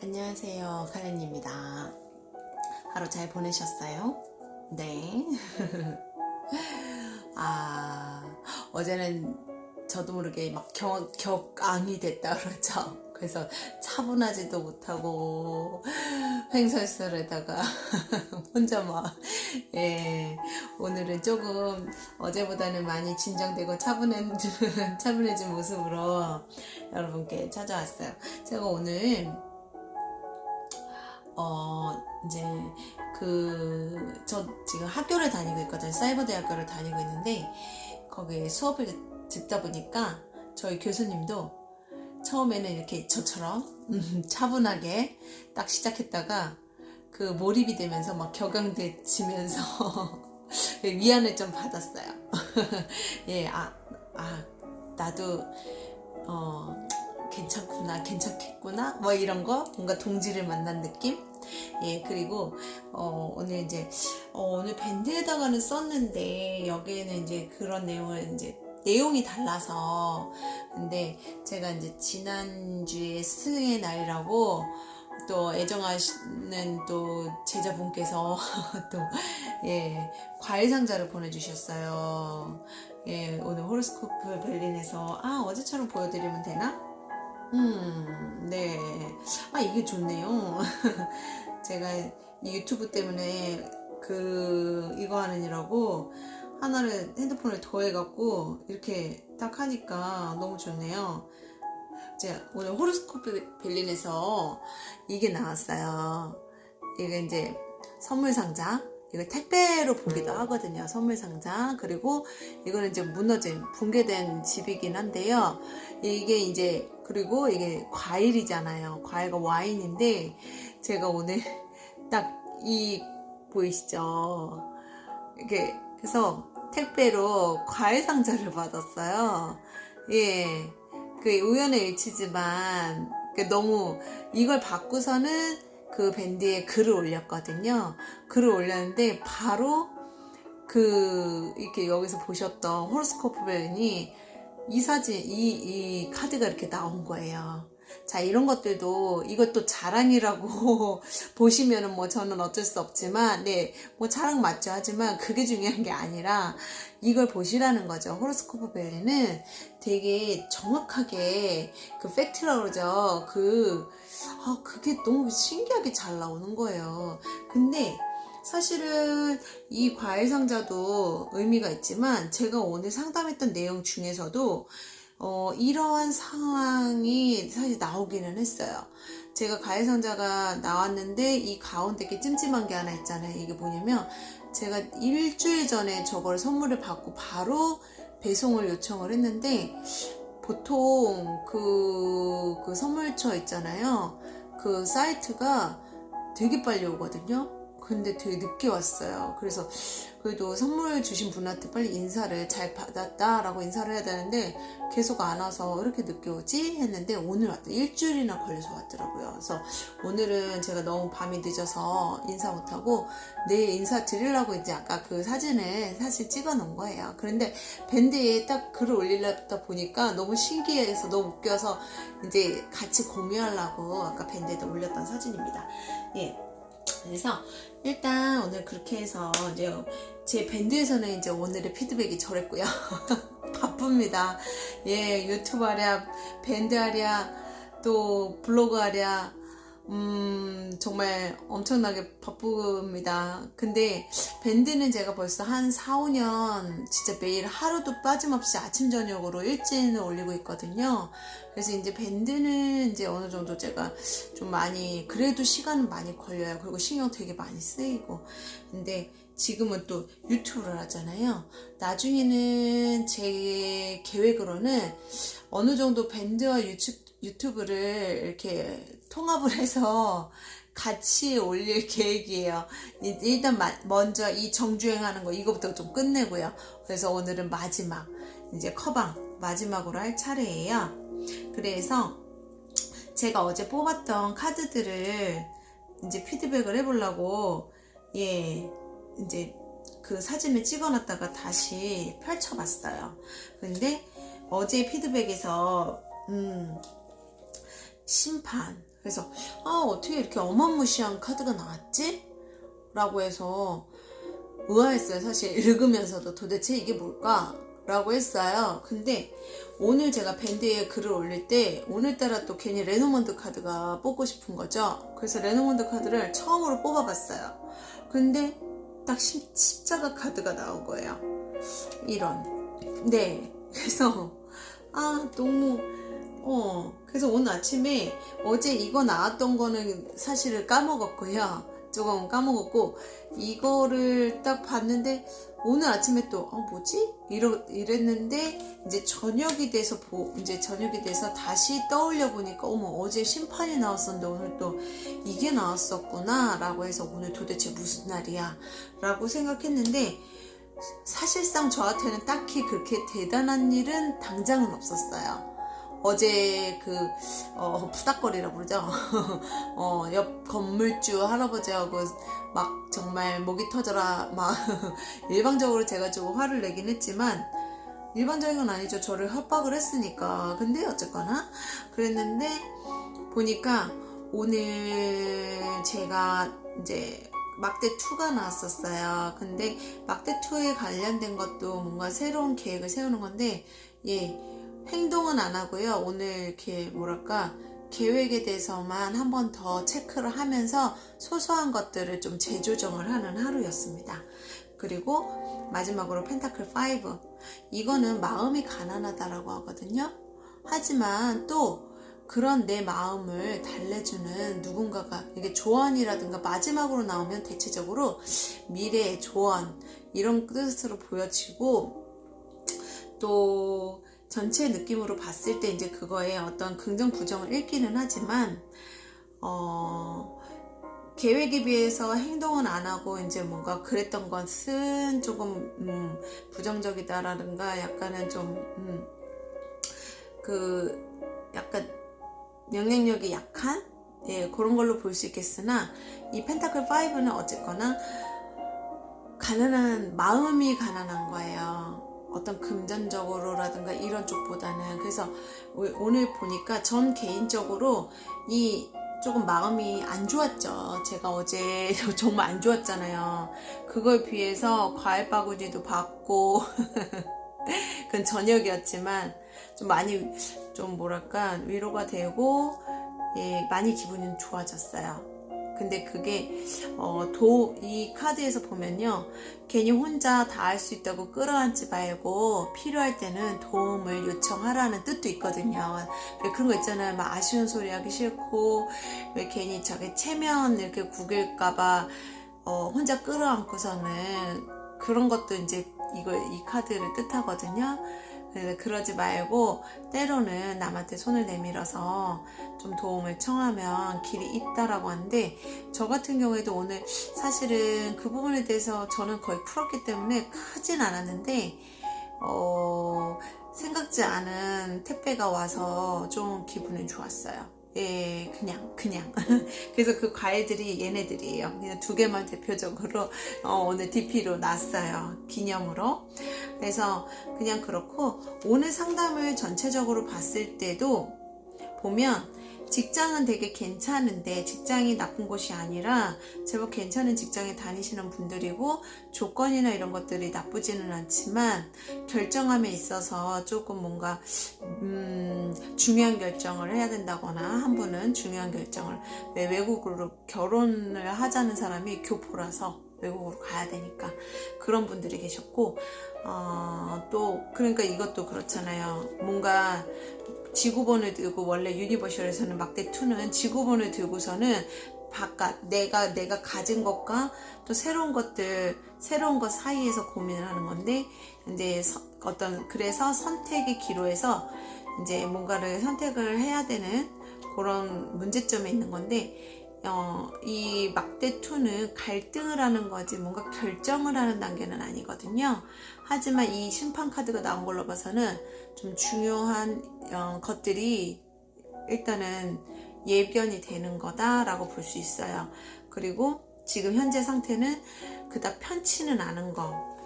안녕하세요, 카렌입니다. 하루 잘 보내셨어요? 네. 어제는 저도 모르게 막 격앙이 됐다 그러죠. 그래서 차분하지도 못하고 횡설설에다가 혼자 막 오늘은 조금 어제보다는 많이 진정되고 차분해진 모습으로 여러분께 찾아왔어요. 제가 오늘 이제 저 지금 학교를 다니고 있거든요. 사이버대학교를 다니고 있는데 거기에 수업을 듣다 보니까 저희 교수님도 처음에는 이렇게 저처럼 차분하게 딱 시작했다가 그 몰입이 되면서 막 격앙되지면서 위안을 좀 받았어요. 나도 괜찮겠구나 뭐 이런 거 뭔가 동지를 만난 느낌. 그리고 오늘 이제 오늘 밴드에다가는 썼는데 여기에는 이제 그런 내용을 이제 내용이 달라서, 근데 제가 이제 지난주에 스승의 날이라고 또 애정하시는 또 제자분께서 또 과일 상자를 보내주셨어요. 오늘 호로스코프 berlin에서 어제처럼 보여드리면 되나? 네. 이게 좋네요. 제가 이 유튜브 때문에 이거 하느라고 하나를 핸드폰을 더해갖고 이렇게 딱 하니까 너무 좋네요. 제가 오늘 호로스코프 berlin에서 이게 나왔어요. 이게 이제 선물 상자. 이거 택배로 보기도 하거든요. 선물 상자. 그리고 이거는 이제 무너진 붕괴된 집이긴 한데요. 이게 이제 그리고 이게 과일이잖아요. 과일과 와인인데 제가 오늘 딱 보이시죠? 이렇게 해서 택배로 과일 상자를 받았어요. 그 우연의 일치지만 너무 이걸 받고서는 그 밴드에 글을 올렸거든요. 글을 올렸는데 바로 이렇게 여기서 보셨던 호로스코프 berlin이 이 사진, 이 카드가 이렇게 나온 거예요. 자, 이런 것들도 이것도 자랑이라고 보시면은 뭐 저는 어쩔 수 없지만, 뭐 자랑 맞죠. 하지만 그게 중요한 게 아니라 이걸 보시라는 거죠. 호로스코프 berlin은 되게 정확하게 팩트라고 그러죠. 그게 너무 신기하게 잘 나오는 거예요. 근데 사실은 이 과일 상자도 의미가 있지만 제가 오늘 상담했던 내용 중에서도 이러한 상황이 사실 나오기는 했어요. 제가 과일 상자가 나왔는데 이 가운데 이렇게 찜찜한 게 하나 있잖아요. 이게 뭐냐면 제가 일주일 전에 저걸 선물을 받고 바로 배송을 요청을 했는데 보통 그 선물처 있잖아요. 그 사이트가 되게 빨리 오거든요. 근데 되게 늦게 왔어요. 그래서 그래도 선물 주신 분한테 빨리 인사를 잘 받았다라고 인사를 해야 되는데 계속 안 와서 이렇게 늦게 오지? 했는데 오늘 왔다. 일주일이나 걸려서 왔더라고요. 그래서 오늘은 제가 너무 밤이 늦어서 인사 못하고 내일 인사 드리려고 이제 아까 그 사진을 사실 찍어 놓은 거예요. 그런데 밴드에 딱 글을 올리려다 보니까 너무 신기해서 너무 웃겨서 이제 같이 공유하려고 아까 밴드에다 올렸던 사진입니다. 그래서 일단 오늘 그렇게 해서 이제 제 밴드에서는 이제 오늘의 피드백이 저랬고요. 바쁩니다. 유튜브 하랴, 밴드 하랴, 또 블로그 하랴, 정말 엄청나게 바쁩니다. 근데 밴드는 제가 벌써 한 4, 5년 진짜 매일 하루도 빠짐없이 아침 저녁으로 일진을 올리고 있거든요. 그래서 이제 밴드는 이제 어느 정도 제가 좀 많이 그래도 시간은 많이 걸려요. 그리고 신경 되게 많이 쓰이고. 근데 지금은 또 유튜브를 하잖아요. 나중에는 제 계획으로는 어느 정도 밴드와 유튜브를 이렇게 통합을 해서 같이 올릴 계획이에요. 일단 먼저 이 정주행하는 거 이거부터 좀 끝내고요. 그래서 오늘은 마지막 이제 커방 마지막으로 할 차례예요. 그래서 제가 어제 뽑았던 카드들을 이제 피드백을 해보려고 이제 그 사진을 찍어놨다가 다시 펼쳐봤어요. 근데 어제 피드백에서 심판. 그래서 어떻게 이렇게 어마무시한 카드가 나왔지? 라고 해서 의아했어요. 사실 읽으면서도 도대체 이게 뭘까? 라고 했어요. 근데 오늘 제가 밴드에 글을 올릴 때 오늘따라 또 괜히 레노먼드 카드가 뽑고 싶은 거죠. 그래서 레노먼드 카드를 처음으로 뽑아봤어요. 근데 딱 십자가 카드가 나온 거예요. 이런. 네. 그래서 너무 그래서 오늘 아침에 어제 이거 나왔던 거는 사실을 까먹었고요. 조금 까먹었고 이거를 딱 봤는데 오늘 아침에 또 뭐지? 이랬는데 이제 저녁이 돼서 다시 떠올려 보니까 어제 심판이 나왔었는데 오늘 또 이게 나왔었구나 라고 해서 오늘 도대체 무슨 날이야 라고 생각했는데 사실상 저한테는 딱히 그렇게 대단한 일은 당장은 없었어요. 어제 푸닥거리라고 그러죠. 옆 건물주 할아버지하고 막 정말 목이 터져라 막 일방적으로 제가 좀 화를 내긴 했지만 일반적인 건 아니죠. 저를 협박을 했으니까. 근데 어쨌거나 그랬는데 보니까 오늘 제가 이제 막대2가 나왔었어요. 근데 막대2에 관련된 것도 뭔가 새로운 계획을 세우는 건데 행동은 안 하고요. 오늘 이렇게 계획에 대해서만 한 번 더 체크를 하면서 소소한 것들을 좀 재조정을 하는 하루였습니다. 그리고 마지막으로 펜타클 5. 이거는 마음이 가난하다라고 하거든요. 하지만 또 그런 내 마음을 달래주는 누군가가 이게 조언이라든가 마지막으로 나오면 대체적으로 미래의 조언 이런 뜻으로 보여지고 또 전체 느낌으로 봤을 때 이제 그거에 어떤 긍정 부정을 읽기는 하지만 계획에 비해서 행동은 안 하고 이제 뭔가 그랬던 것은 조금 부정적이다라든가 약간은 좀 약간 영향력이 약한 그런 걸로 볼 수 있겠으나 이 펜타클 5는 어쨌거나 가난한 마음이 가난한 거예요. 어떤 금전적으로라든가 이런 쪽보다는. 그래서 오늘 보니까 전 개인적으로 조금 마음이 안 좋았죠. 제가 어제 정말 안 좋았잖아요. 그거에 비해서 과일 바구니도 받고 그건 저녁이었지만 좀 많이 위로가 되고 많이 기분이 좋아졌어요. 근데 그게 이 카드에서 보면요, 괜히 혼자 다 할 수 있다고 끌어안지 말고 필요할 때는 도움을 요청하라는 뜻도 있거든요. 그런 거 있잖아요. 막 아쉬운 소리 하기 싫고 왜 괜히 자기 체면 이렇게 구길까봐 혼자 끌어안고서는 그런 것도 이제 이 카드를 뜻하거든요. 그러지 말고 때로는 남한테 손을 내밀어서 좀 도움을 청하면 길이 있다라고 하는데, 저 같은 경우에도 오늘 사실은 그 부분에 대해서 저는 거의 풀었기 때문에 크진 않았는데 생각지 않은 택배가 와서 좀 기분이 좋았어요. 그냥 그래서 그 과일들이 얘네들이에요. 그냥 2개만 대표적으로 오늘 DP로 놨어요. 기념으로. 그래서 그냥 그렇고, 오늘 상담을 전체적으로 봤을 때도 보면 직장은 되게 괜찮은데, 직장이 나쁜 곳이 아니라 제법 괜찮은 직장에 다니시는 분들이고 조건이나 이런 것들이 나쁘지는 않지만 결정함에 있어서 조금 뭔가 중요한 결정을 해야 된다거나, 한 분은 중요한 결정을, 외국으로 결혼을 하자는 사람이 교포라서 외국으로 가야 되니까 그런 분들이 계셨고, 또 그러니까 이것도 그렇잖아요. 뭔가 지구본을 들고, 원래 유니버셜에서는 막대2는 지구본을 들고서는 바깥 내가 가진 것과 또 새로운 것 사이에서 고민을 하는 건데, 이제 그래서 선택의 기로에서 이제 뭔가를 선택을 해야 되는 그런 문제점에 있는 건데, 이 막대2는 갈등을 하는 거지 뭔가 결정을 하는 단계는 아니거든요. 하지만 이 심판 카드가 나온 걸로 봐서는 좀 중요한 것들이 일단은 예견이 되는 거다라고 볼 수 있어요. 그리고 지금 현재 상태는 그닥 편치는 않은 거.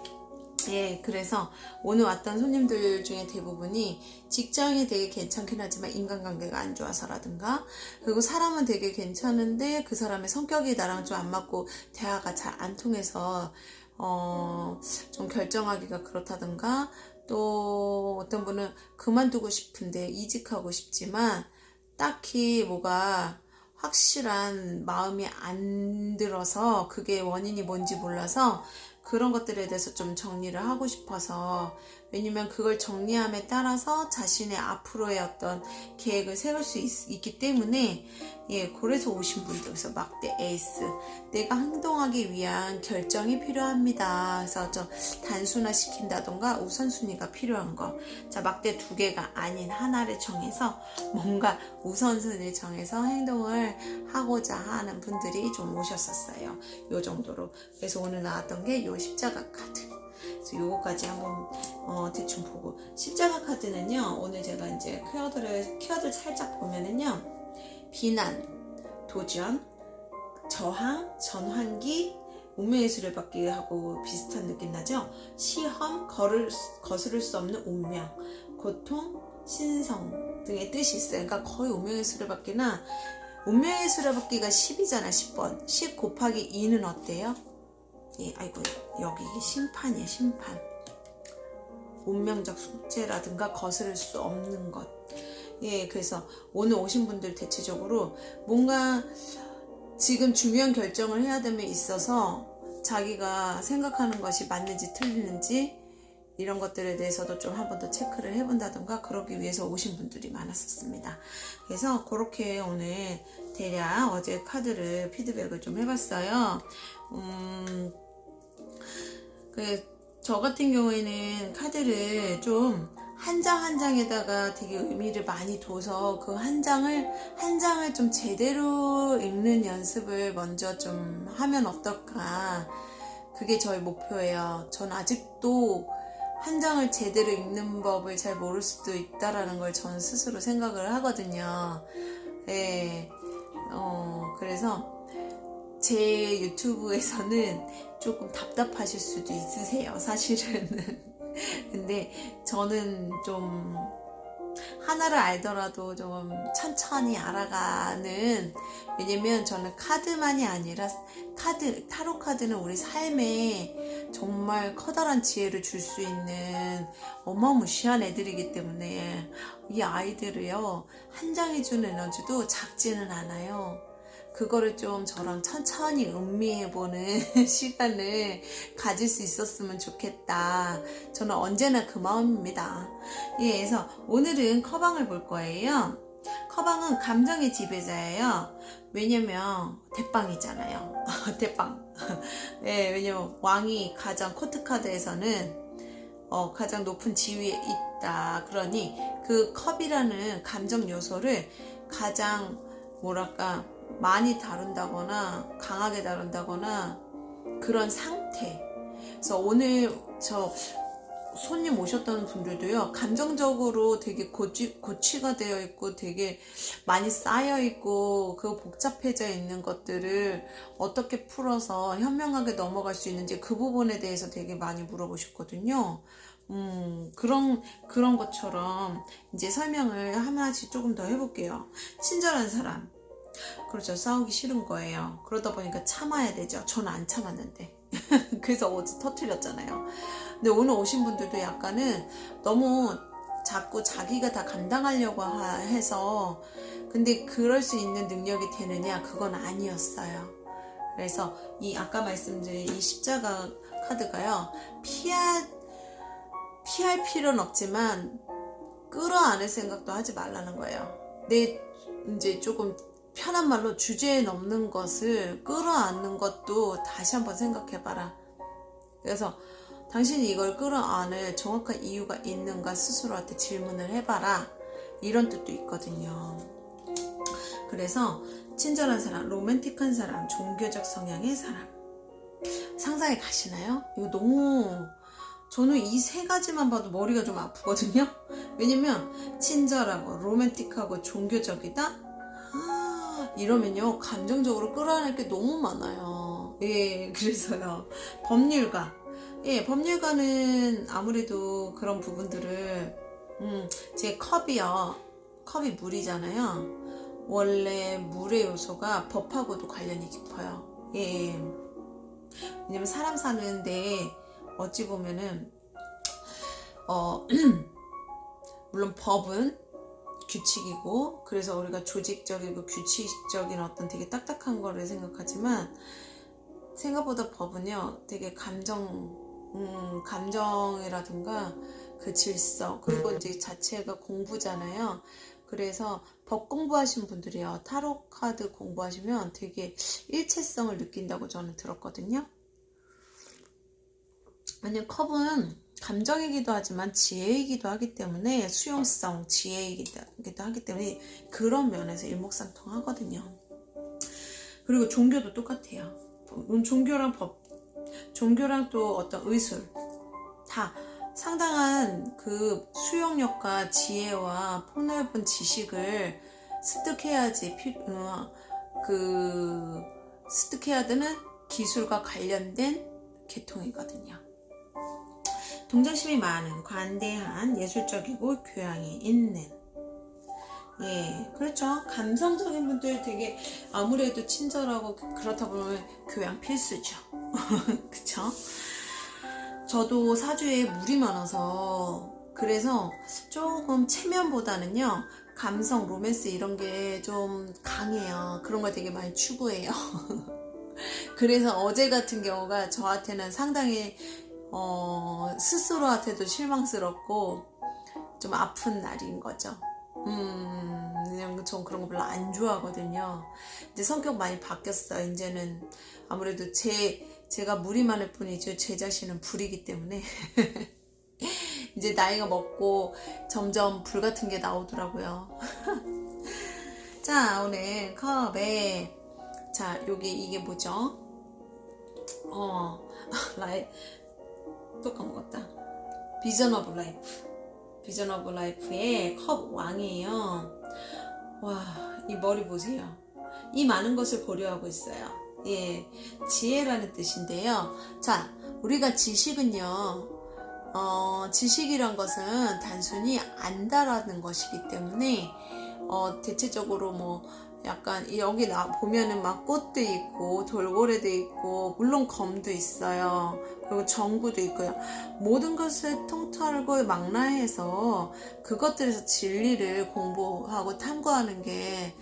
예, 그래서 오늘 왔던 손님들 중에 대부분이 직장이 되게 괜찮긴 하지만 인간관계가 안 좋아서라든가, 그리고 사람은 되게 괜찮은데 그 사람의 성격이 나랑 좀 안 맞고 대화가 잘 안 통해서 좀 결정하기가 그렇다든가, 또 어떤 분은 그만두고 싶은데 이직하고 싶지만 딱히 뭐가 확실한 마음이 안 들어서 그게 원인이 뭔지 몰라서 그런 것들에 대해서 좀 정리를 하고 싶어서, 왜냐면 그걸 정리함에 따라서 자신의 앞으로의 어떤 계획을 세울 수 있기 때문에, 예, 그래서 오신 분들, 그래서 막대 에이스, 내가 행동하기 위한 결정이 필요합니다. 그래서 좀 단순화시킨다던가 우선순위가 필요한 거. 자, 막대 2개가 아닌 하나를 정해서 뭔가 우선순위를 정해서 행동을 하고자 하는 분들이 좀 오셨었어요. 요 정도로. 그래서 오늘 나왔던 게 요 십자가 카드. 그래서 요거까지 한번 대충 보고, 십자가 카드는요, 오늘 제가 이제 키워드를 살짝 보면은요, 비난, 도전, 저항, 전환기, 운명의 수레바퀴 하고 비슷한 느낌 나죠? 시험, 거스를 수 없는 운명, 고통, 신성 등의 뜻이 있어요. 그러니까 거의 운명의 수레바퀴나, 운명의 수레바퀴가 10이잖아. 10번 10 곱하기 2는 어때요? 예, 아이고, 여기 심판이에요. 심판. 운명적 숙제라든가 거스를 수 없는 것. 예, 그래서 오늘 오신 분들 대체적으로 뭔가 지금 중요한 결정을 해야 됨에 있어서 자기가 생각하는 것이 맞는지 틀리는지 이런 것들에 대해서도 좀 한 번 더 체크를 해본다던가 그러기 위해서 오신 분들이 많았었습니다. 그래서 그렇게 오늘 대략 어제 카드를 피드백을 좀 해봤어요. 저 같은 경우에는 카드를 좀 한 장 한 장에다가 되게 의미를 많이 둬서 그 한 장을 좀 제대로 읽는 연습을 먼저 좀 하면 어떨까. 그게 저의 목표예요. 전 아직도 한 장을 제대로 읽는 법을 잘 모를 수도 있다라는 걸 전 스스로 생각을 하거든요. 예. 그래서 제 유튜브에서는 조금 답답하실 수도 있으세요, 사실은. 근데 저는 좀 하나를 알더라도 좀 천천히 알아가는, 왜냐면 저는 카드만이 아니라 타로 카드는 우리 삶에 정말 커다란 지혜를 줄 수 있는 어마무시한 애들이기 때문에 이 아이들을요, 한 장이 주는 에너지도 작지는 않아요. 그거를 좀 저랑 천천히 음미해보는 시간을 가질 수 있었으면 좋겠다. 저는 언제나 그 마음입니다. 예, 그래서 오늘은 커방을 볼 거예요. 커방은 감정의 지배자예요. 왜냐면 대빵이잖아요. 대빵. 예, 왜냐면 왕이 가장 코트 카드에서는 가장 높은 지위에 있다. 그러니 그 컵이라는 감정 요소를 가장 뭐랄까 많이 다룬다거나 강하게 다룬다거나 그런 상태. 그래서 오늘 저 손님 오셨던 분들도요, 감정적으로 되게 고취가 되어 있고 되게 많이 쌓여 있고 그 복잡해져 있는 것들을 어떻게 풀어서 현명하게 넘어갈 수 있는지 그 부분에 대해서 되게 많이 물어보셨거든요. 그런 것처럼 이제 설명을 하나씩 조금 더 해볼게요. 친절한 사람. 그렇죠. 싸우기 싫은 거예요. 그러다 보니까 참아야 되죠. 저는 안 참았는데. 그래서 어제 터뜨렸잖아요. 근데 오늘 오신 분들도 약간은 너무 자꾸 자기가 다 감당하려고 해서, 근데 그럴 수 있는 능력이 되느냐? 그건 아니었어요. 그래서 이 아까 말씀드린 이 십자가 카드가요, 피할 필요는 없지만 끌어안을 생각도 하지 말라는 거예요. 내 이제 조금 편한 말로 주제에 넘는 것을 끌어안는 것도 다시 한번 생각해봐라. 그래서 당신이 이걸 끌어안을 정확한 이유가 있는가 스스로한테 질문을 해봐라. 이런 뜻도 있거든요. 그래서 친절한 사람, 로맨틱한 사람, 종교적 성향의 사람. 상상이 가시나요? 이거 너무, 저는 이 3가지만 봐도 머리가 좀 아프거든요. 왜냐면 친절하고 로맨틱하고 종교적이다? 이러면요, 감정적으로 끌어안을 게 너무 많아요. 예, 그래서요. 법률가. 예, 법률가는 아무래도 그런 부분들을, 제 컵이 물이잖아요. 원래 물의 요소가 법하고도 관련이 깊어요. 예. 왜냐면 사람 사는데 어찌 보면은, 물론 법은 규칙이고, 그래서 우리가 조직적이고 규칙적인 어떤 되게 딱딱한 거를 생각하지만, 생각보다 법은요, 되게 감정이라든가 그 질서, 그리고 이제 자체가 공부잖아요. 그래서 법 공부하신 분들이요, 타로 카드 공부하시면 되게 일체성을 느낀다고 저는 들었거든요. 왜냐면 컵은 감정이기도 하지만 지혜이기도 하기 때문에, 수용성, 지혜이기도 하기 때문에 그런 면에서 일목상통하거든요. 그리고 종교도 똑같아요. 종교랑 또 어떤 의술, 다 상당한 그 수용력과 지혜와 폭넓은 지식을 습득해야지, 습득해야 되는 기술과 관련된 계통이거든요. 동정심이 많은, 관대한, 예술적이고 교양이 있는, 예, 그렇죠. 감성적인 분들 되게 아무래도 친절하고 그렇다 보면 교양 필수죠. 그쵸? 저도 사주에 물이 많아서, 그래서 조금 체면보다는요, 감성, 로맨스 이런 게 좀 강해요. 그런 걸 되게 많이 추구해요. 그래서 어제 같은 경우가 저한테는 상당히 스스로한테도 실망스럽고 좀 아픈 날인 거죠. 그냥 전 그런 거 별로 안 좋아하거든요. 이제 성격 많이 바뀌었어요. 이제는 아무래도 제가 물이 많을 뿐이죠. 제 자신은 불이기 때문에. 이제 나이가 먹고 점점 불 같은 게 나오더라고요. 자, 오늘 컵에, 자, 이게 뭐죠? 또 까먹었다. 비전 오브 라이프. 비전 오브 라이프의 컵 왕이에요. 와, 이 머리 보세요. 이 많은 것을 고려하고 있어요. 예, 지혜라는 뜻인데요. 자, 우리가 지식은요, 지식이란 것은 단순히 안다라는 것이기 때문에, 대체적으로 뭐, 약간, 여기 보면은 막 꽃도 있고, 돌고래도 있고, 물론 검도 있어요. 그리고 전구도 있고요. 모든 것을 통틀고 망라해서 그것들에서 진리를 공부하고 탐구하는 게,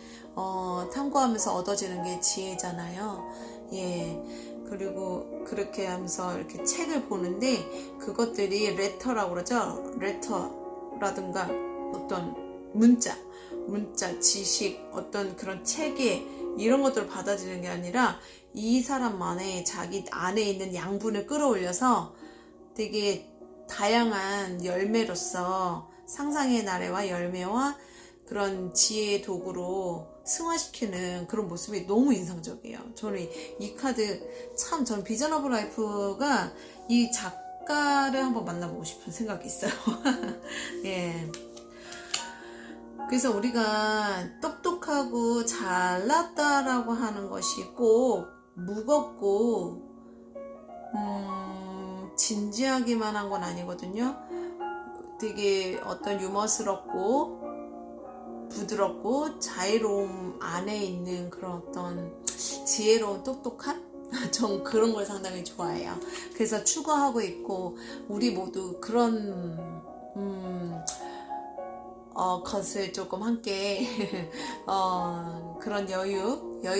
탐구하면서 얻어지는 게 지혜잖아요. 예. 그리고 그렇게 하면서 이렇게 책을 보는데, 그것들이 레터라고 그러죠. 레터라든가 어떤 문자, 지식, 어떤 그런 체계, 이런 것들을 받아들이는 게 아니라 이 사람만의 자기 안에 있는 양분을 끌어올려서 되게 다양한 열매로서 상상의 나래와 열매와 그런 지혜의 도구로 승화시키는 그런 모습이 너무 인상적이에요. 저는 이 카드 참, 저는 비전 오브 라이프가 이 작가를 한번 만나보고 싶은 생각이 있어요. 예. 그래서 우리가 똑똑하고 잘났다라고 하는 것이 꼭 무겁고 진지하기만 한 건 아니거든요. 되게 어떤 유머스럽고 부드럽고 자유로움 안에 있는 그런 어떤 지혜로운 똑똑한? 전 그런 걸 상당히 좋아해요. 그래서 추구하고 있고, 우리 모두 그런 것을 조금 함께 그런 여유가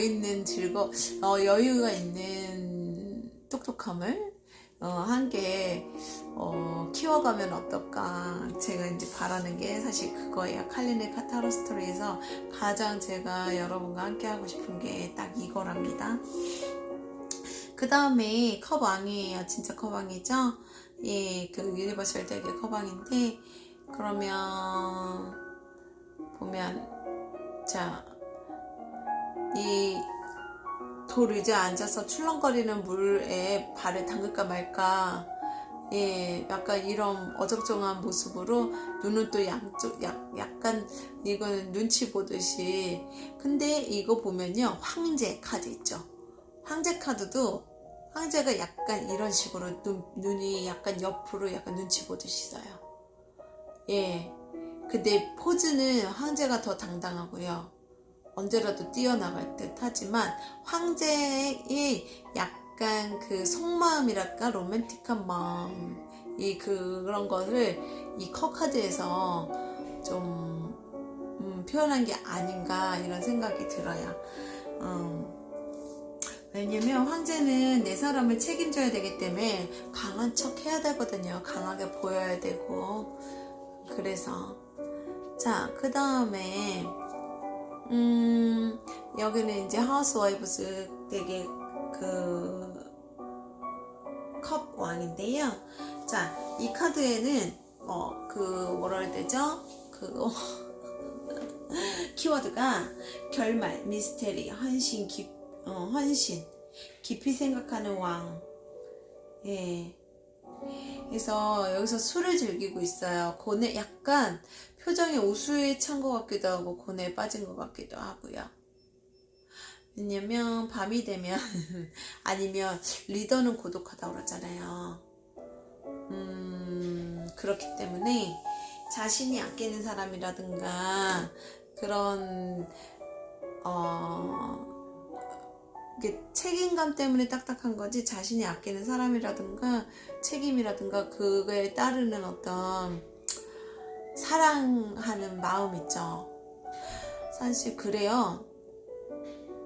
있는 똑똑함을 함께 키워가면 어떨까. 제가 이제 바라는 게 사실 그거예요. 칼린의 타로 스토리에서 가장 제가 여러분과 함께 하고 싶은 게 딱 이거랍니다. 그 다음에 컵왕이에요. 진짜 컵왕이죠. 예, 그 유니버설 덱의 컵왕인데, 그러면 보면, 자, 이 돌 의자에 앉아서 출렁거리는 물에 발을 담글까 말까, 예, 약간 이런 어정쩡한 모습으로 눈은 또 약간 이거는 눈치 보듯이. 근데 이거 보면요, 황제 카드 있죠. 황제 카드도 황제가 약간 이런 식으로 눈이 약간 옆으로 약간 눈치 보듯이 써요. 예. 근데 포즈는 황제가 더 당당하고요. 언제라도 뛰어나갈 듯 하지만 황제의 약간 그 속마음이랄까 로맨틱한 마음 그런 것을 이 컵카드에서 좀 표현한 게 아닌가 이런 생각이 들어요. 왜냐면 황제는 내 사람을 책임져야 되기 때문에 강한 척 해야 되거든요. 강하게 보여야 되고. 그래서 자, 그 다음에 여기는 이제 하우스와이브스 되게 컵 왕인데요. 자, 이 카드에는 뭐라 해야 되죠? 키워드가 결말, 미스테리, 헌신, 헌신, 깊이 생각하는 왕. 예. 그래서 여기서 술을 즐기고 있어요. 고뇌, 약간 표정이 우수에 찬 것 같기도 하고 고뇌에 빠진 것 같기도 하고요. 왜냐면 밤이 되면 아니면 리더는 고독하다고 그러잖아요. 그렇기 때문에 자신이 아끼는 사람이라든가 그런 이게 책임감 때문에 딱딱한 거지, 자신이 아끼는 사람이라든가 책임이라든가 그거에 따르는 어떤 사랑하는 마음 있죠. 사실 그래요.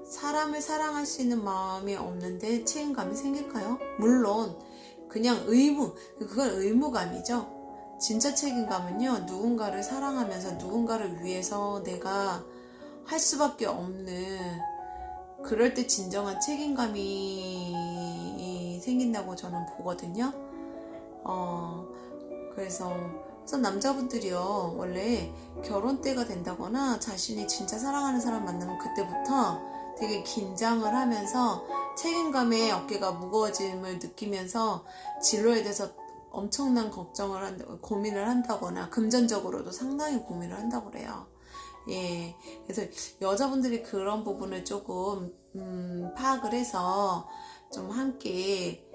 사람을 사랑할 수 있는 마음이 없는데 책임감이 생길까요? 물론 그냥 그건 의무감이죠. 진짜 책임감은요, 누군가를 사랑하면서 누군가를 위해서 내가 할 수밖에 없는, 그럴 때 진정한 책임감이 생긴다고 저는 보거든요. 그래서 남자분들이요, 원래 결혼 때가 된다거나 자신이 진짜 사랑하는 사람 만나면 그때부터 되게 긴장을 하면서 책임감에 어깨가 무거워짐을 느끼면서 진로에 대해서 엄청난 고민을 한다거나 금전적으로도 상당히 고민을 한다고 그래요. 예, 그래서 여자분들이 그런 부분을 조금 파악을 해서 좀 함께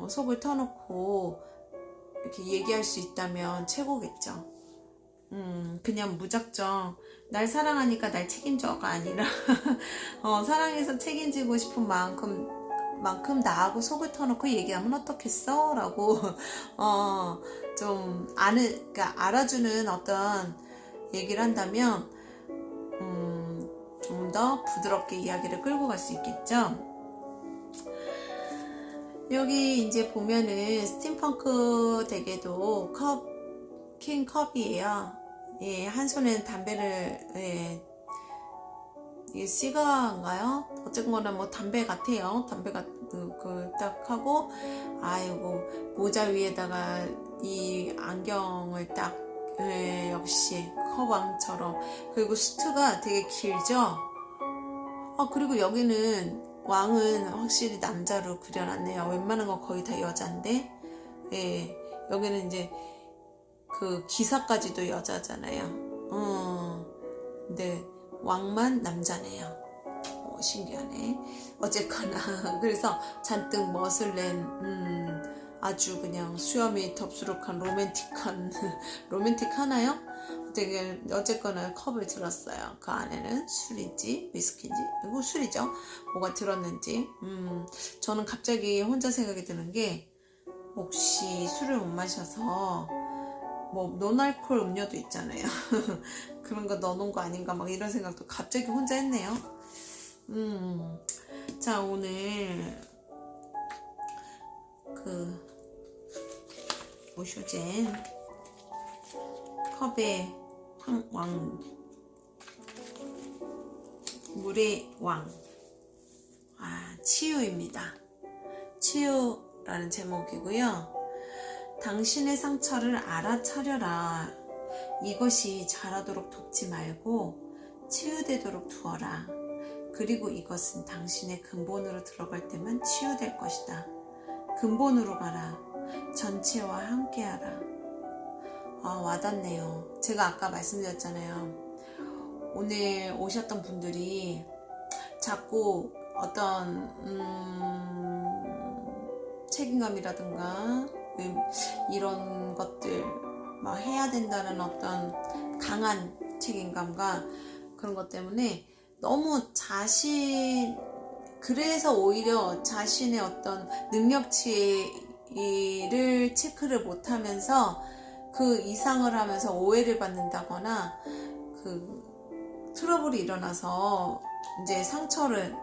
속을 터놓고 이렇게 얘기할 수 있다면 최고겠죠. 그냥 무작정 날 사랑하니까 날 책임져가 아니라 사랑해서 책임지고 싶은 만큼 나하고 속을 터놓고 얘기하면 어떻겠어? 라고 좀 그러니까 알아주는 어떤 얘기를 한다면 좀 더 부드럽게 이야기를 끌고 갈 수 있겠죠. 여기 이제 보면은 스팀펑크 덱에도 킹 컵이에요. 예, 한 손에는 담배를, 예, 이게 시가인가요? 어쨌거나 뭐 담배 같아요. 담배가 딱 하고, 아이고, 모자 위에다가 이 안경을 딱, 예, 역시 컵왕처럼. 그리고 수트가 되게 길죠? 그리고 여기는 왕은 확실히 남자로 그려놨네요. 웬만한 거 거의 다 여잔데, 예, 여기는 이제 그 기사까지도 여자잖아요. 근데 왕만 남자네요. 신기하네. 어쨌거나 그래서 잔뜩 멋을 낸 아주 그냥 수염이 덥수룩한 로맨틱하나요? 되게 어쨌거나 컵을 들었어요. 그 안에는 술인지 위스키인지, 이거 술이죠. 뭐가 들었는지. 저는 갑자기 혼자 생각이 드는 게, 혹시 술을 못 마셔서 뭐 노알콜 음료도 있잖아요. 그런 거 넣어놓은 거 아닌가 막 이런 생각도 갑자기 혼자 했네요. 자, 오늘 오쇼젠 컵의 왕, 물의 왕, 치유입니다. 치유라는 제목이고요. 당신의 상처를 알아차려라. 이것이 자라도록 돕지 말고 치유되도록 두어라. 그리고 이것은 당신의 근본으로 들어갈 때만 치유될 것이다. 근본으로 가라. 전체와 함께하라. 와닿네요. 제가 아까 말씀드렸잖아요. 오늘 오셨던 분들이 자꾸 어떤 책임감이라든가 이런 것들 막 해야 된다는 어떤 강한 책임감과 그런 것 때문에 너무 그래서 오히려 자신의 어떤 능력치를 체크를 못하면서 그 이상을 하면서 오해를 받는다거나 트러블이 일어나서 이제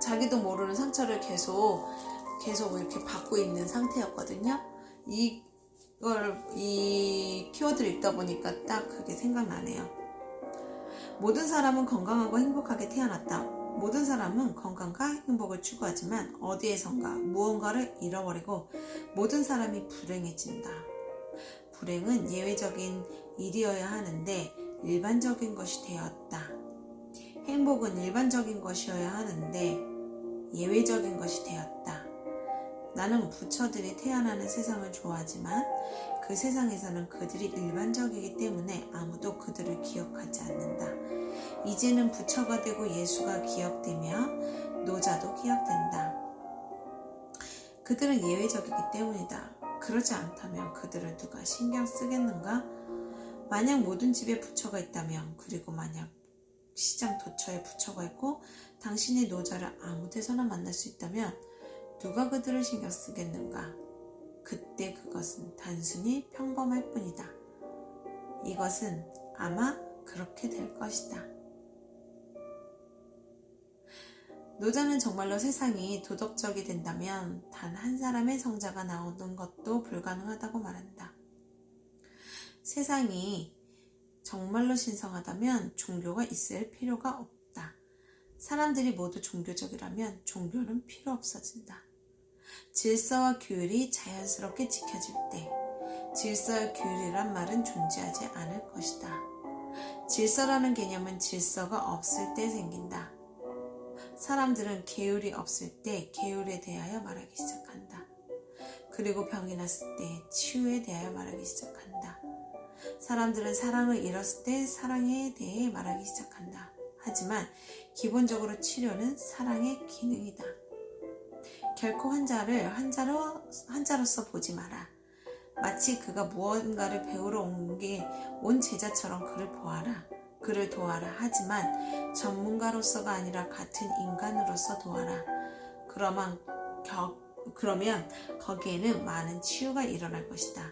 자기도 모르는 상처를 계속 이렇게 받고 있는 상태였거든요. 이 키워드를 읽다 보니까 딱 그게 생각나네요. 모든 사람은 건강하고 행복하게 태어났다. 모든 사람은 건강과 행복을 추구하지만 어디에선가 무언가를 잃어버리고 모든 사람이 불행해진다. 불행은 예외적인 일이어야 하는데 일반적인 것이 되었다. 행복은 일반적인 것이어야 하는데 예외적인 것이 되었다. 나는 부처들이 태어나는 세상을 좋아하지만 그 세상에서는 그들이 일반적이기 때문에 아무도 그들을 기억하지 않는다. 이제는 부처가 되고 예수가 기억되며 노자도 기억된다. 그들은 예외적이기 때문이다. 그러지 않다면 그들을 누가 신경 쓰겠는가? 만약 모든 집에 부처가 있다면, 그리고 만약 시장 도처에 부처가 있고 당신의 노자를 아무 데서나 만날 수 있다면 누가 그들을 신경 쓰겠는가? 그때 그것은 단순히 평범할 뿐이다. 이것은 아마 그렇게 될 것이다. 노자는 정말로 세상이 도덕적이 된다면 단 한 사람의 성자가 나오는 것도 불가능하다고 말한다. 세상이 정말로 신성하다면 종교가 있을 필요가 없다. 사람들이 모두 종교적이라면 종교는 필요 없어진다. 질서와 규율이 자연스럽게 지켜질 때 질서와 규율이란 말은 존재하지 않을 것이다. 질서라는 개념은 질서가 없을 때 생긴다. 사람들은 계율이 없을 때 계율에 대하여 말하기 시작한다. 그리고 병이 났을 때 치유에 대하여 말하기 시작한다. 사람들은 사랑을 잃었을 때 사랑에 대해 말하기 시작한다. 하지만 기본적으로 치료는 사랑의 기능이다. 결코 환자를 환자로서 보지 마라. 마치 그가 무언가를 배우러 온 제자처럼 그를 보아라. 그를 도와라. 하지만 전문가로서가 아니라 같은 인간으로서 도와라. 그러면 거기에는 많은 치유가 일어날 것이다.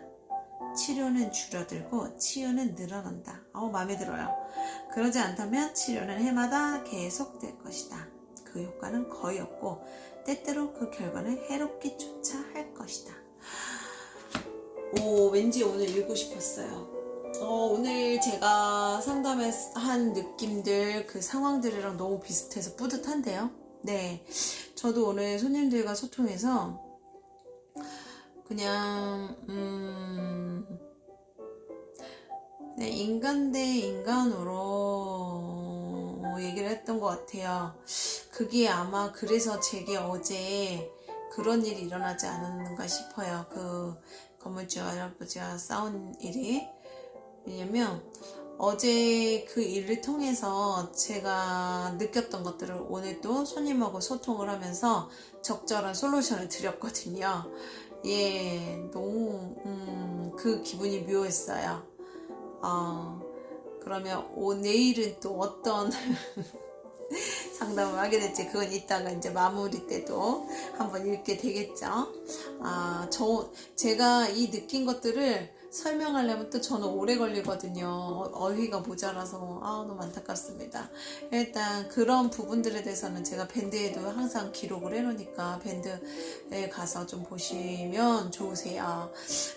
치료는 줄어들고 치유는 늘어난다. 마음에 들어요. 그러지 않다면 치료는 해마다 계속될 것이다. 그 효과는 거의 없고 때때로 그 결과는 해롭기조차 할 것이다. 왠지 오늘 읽고 싶었어요. 오늘 제가 상담한 느낌들, 그 상황들이랑 너무 비슷해서 뿌듯한데요. 네, 저도 오늘 손님들과 소통해서 그냥 인간 대 인간으로 얘기를 했던 것 같아요. 그게 아마 그래서 제게 어제 그런 일이 일어나지 않았는가 싶어요. 그 건물주 할아버지와 싸운 일이. 왜냐면 어제 그 일을 통해서 제가 느꼈던 것들을 오늘 또 손님하고 소통을 하면서 적절한 솔루션을 드렸거든요. 예, 너무 그 기분이 묘했어요. 그러면 내일은 또 어떤 상담을 하게 될지 그건 이따가 이제 마무리 때도 한번 읽게 되겠죠. 제가 이 느낀 것들을 설명하려면 또 저는 오래 걸리거든요. 어휘가 모자라서 너무 안타깝습니다. 일단 그런 부분들에 대해서는 제가 밴드에도 항상 기록을 해놓으니까 밴드에 가서 좀 보시면 좋으세요.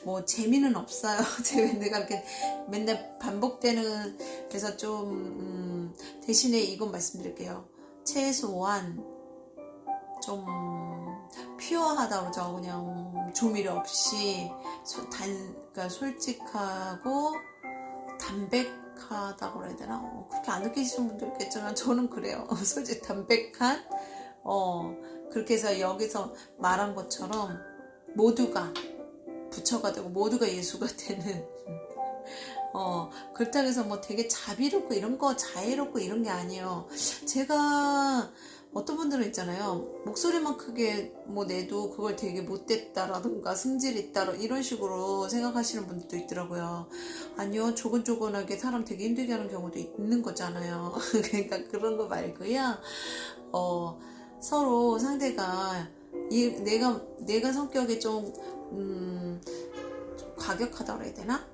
뭐 재미는 없어요. 제 밴드가 이렇게 맨날 반복되는. 그래서 좀 대신에 이건 말씀드릴게요. 최소한 좀 퓨어하다고 그러죠. 그냥 조미료 없이 그러니까 솔직하고 담백하다고 그래야 되나? 그렇게 안 느끼시는 분도 있겠지만 저는 그래요. 솔직히 담백한 그렇게 해서 여기서 말한 것처럼 모두가 부처가 되고 모두가 예수가 되는 그렇다고 해서 뭐 되게 자비롭고 이런 거 자애롭고 이런 게 아니에요. 제가 어떤 분들 사람들은 있잖아요. 목소리만 크게 뭐 내도 그걸 되게 못됐다라든가 승질 있다 이런 식으로 생각하시는 분들도 있더라고요. 아니요, 조곤조곤하게 사람 되게 힘들게 하는 경우도 있는 거잖아요. 그러니까 그런 거 말고요. 서로 상대가 내가 성격이 좀 과격하다 그래야 되나?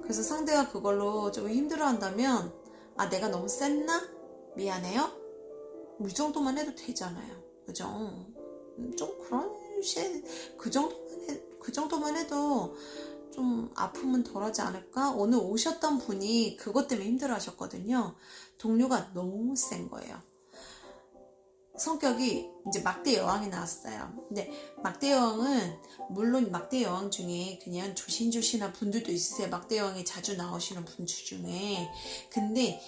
그래서 상대가 그걸로 좀 힘들어한다면, 아, 내가 너무 셌나? 미안해요? 이 정도만 해도 되잖아요. 그죠? 좀 그 정도만 해도 좀 아픔은 덜하지 않을까? 오늘 오셨던 분이 그것 때문에 힘들어 하셨거든요. 동료가 너무 센 거예요. 성격이 이제 막대 여왕이 나왔어요. 근데 막대 여왕은 물론 막대 여왕 중에 그냥 조신조신한 분들도 있으세요. 막대 여왕이 자주 나오시는 분 중에. 근데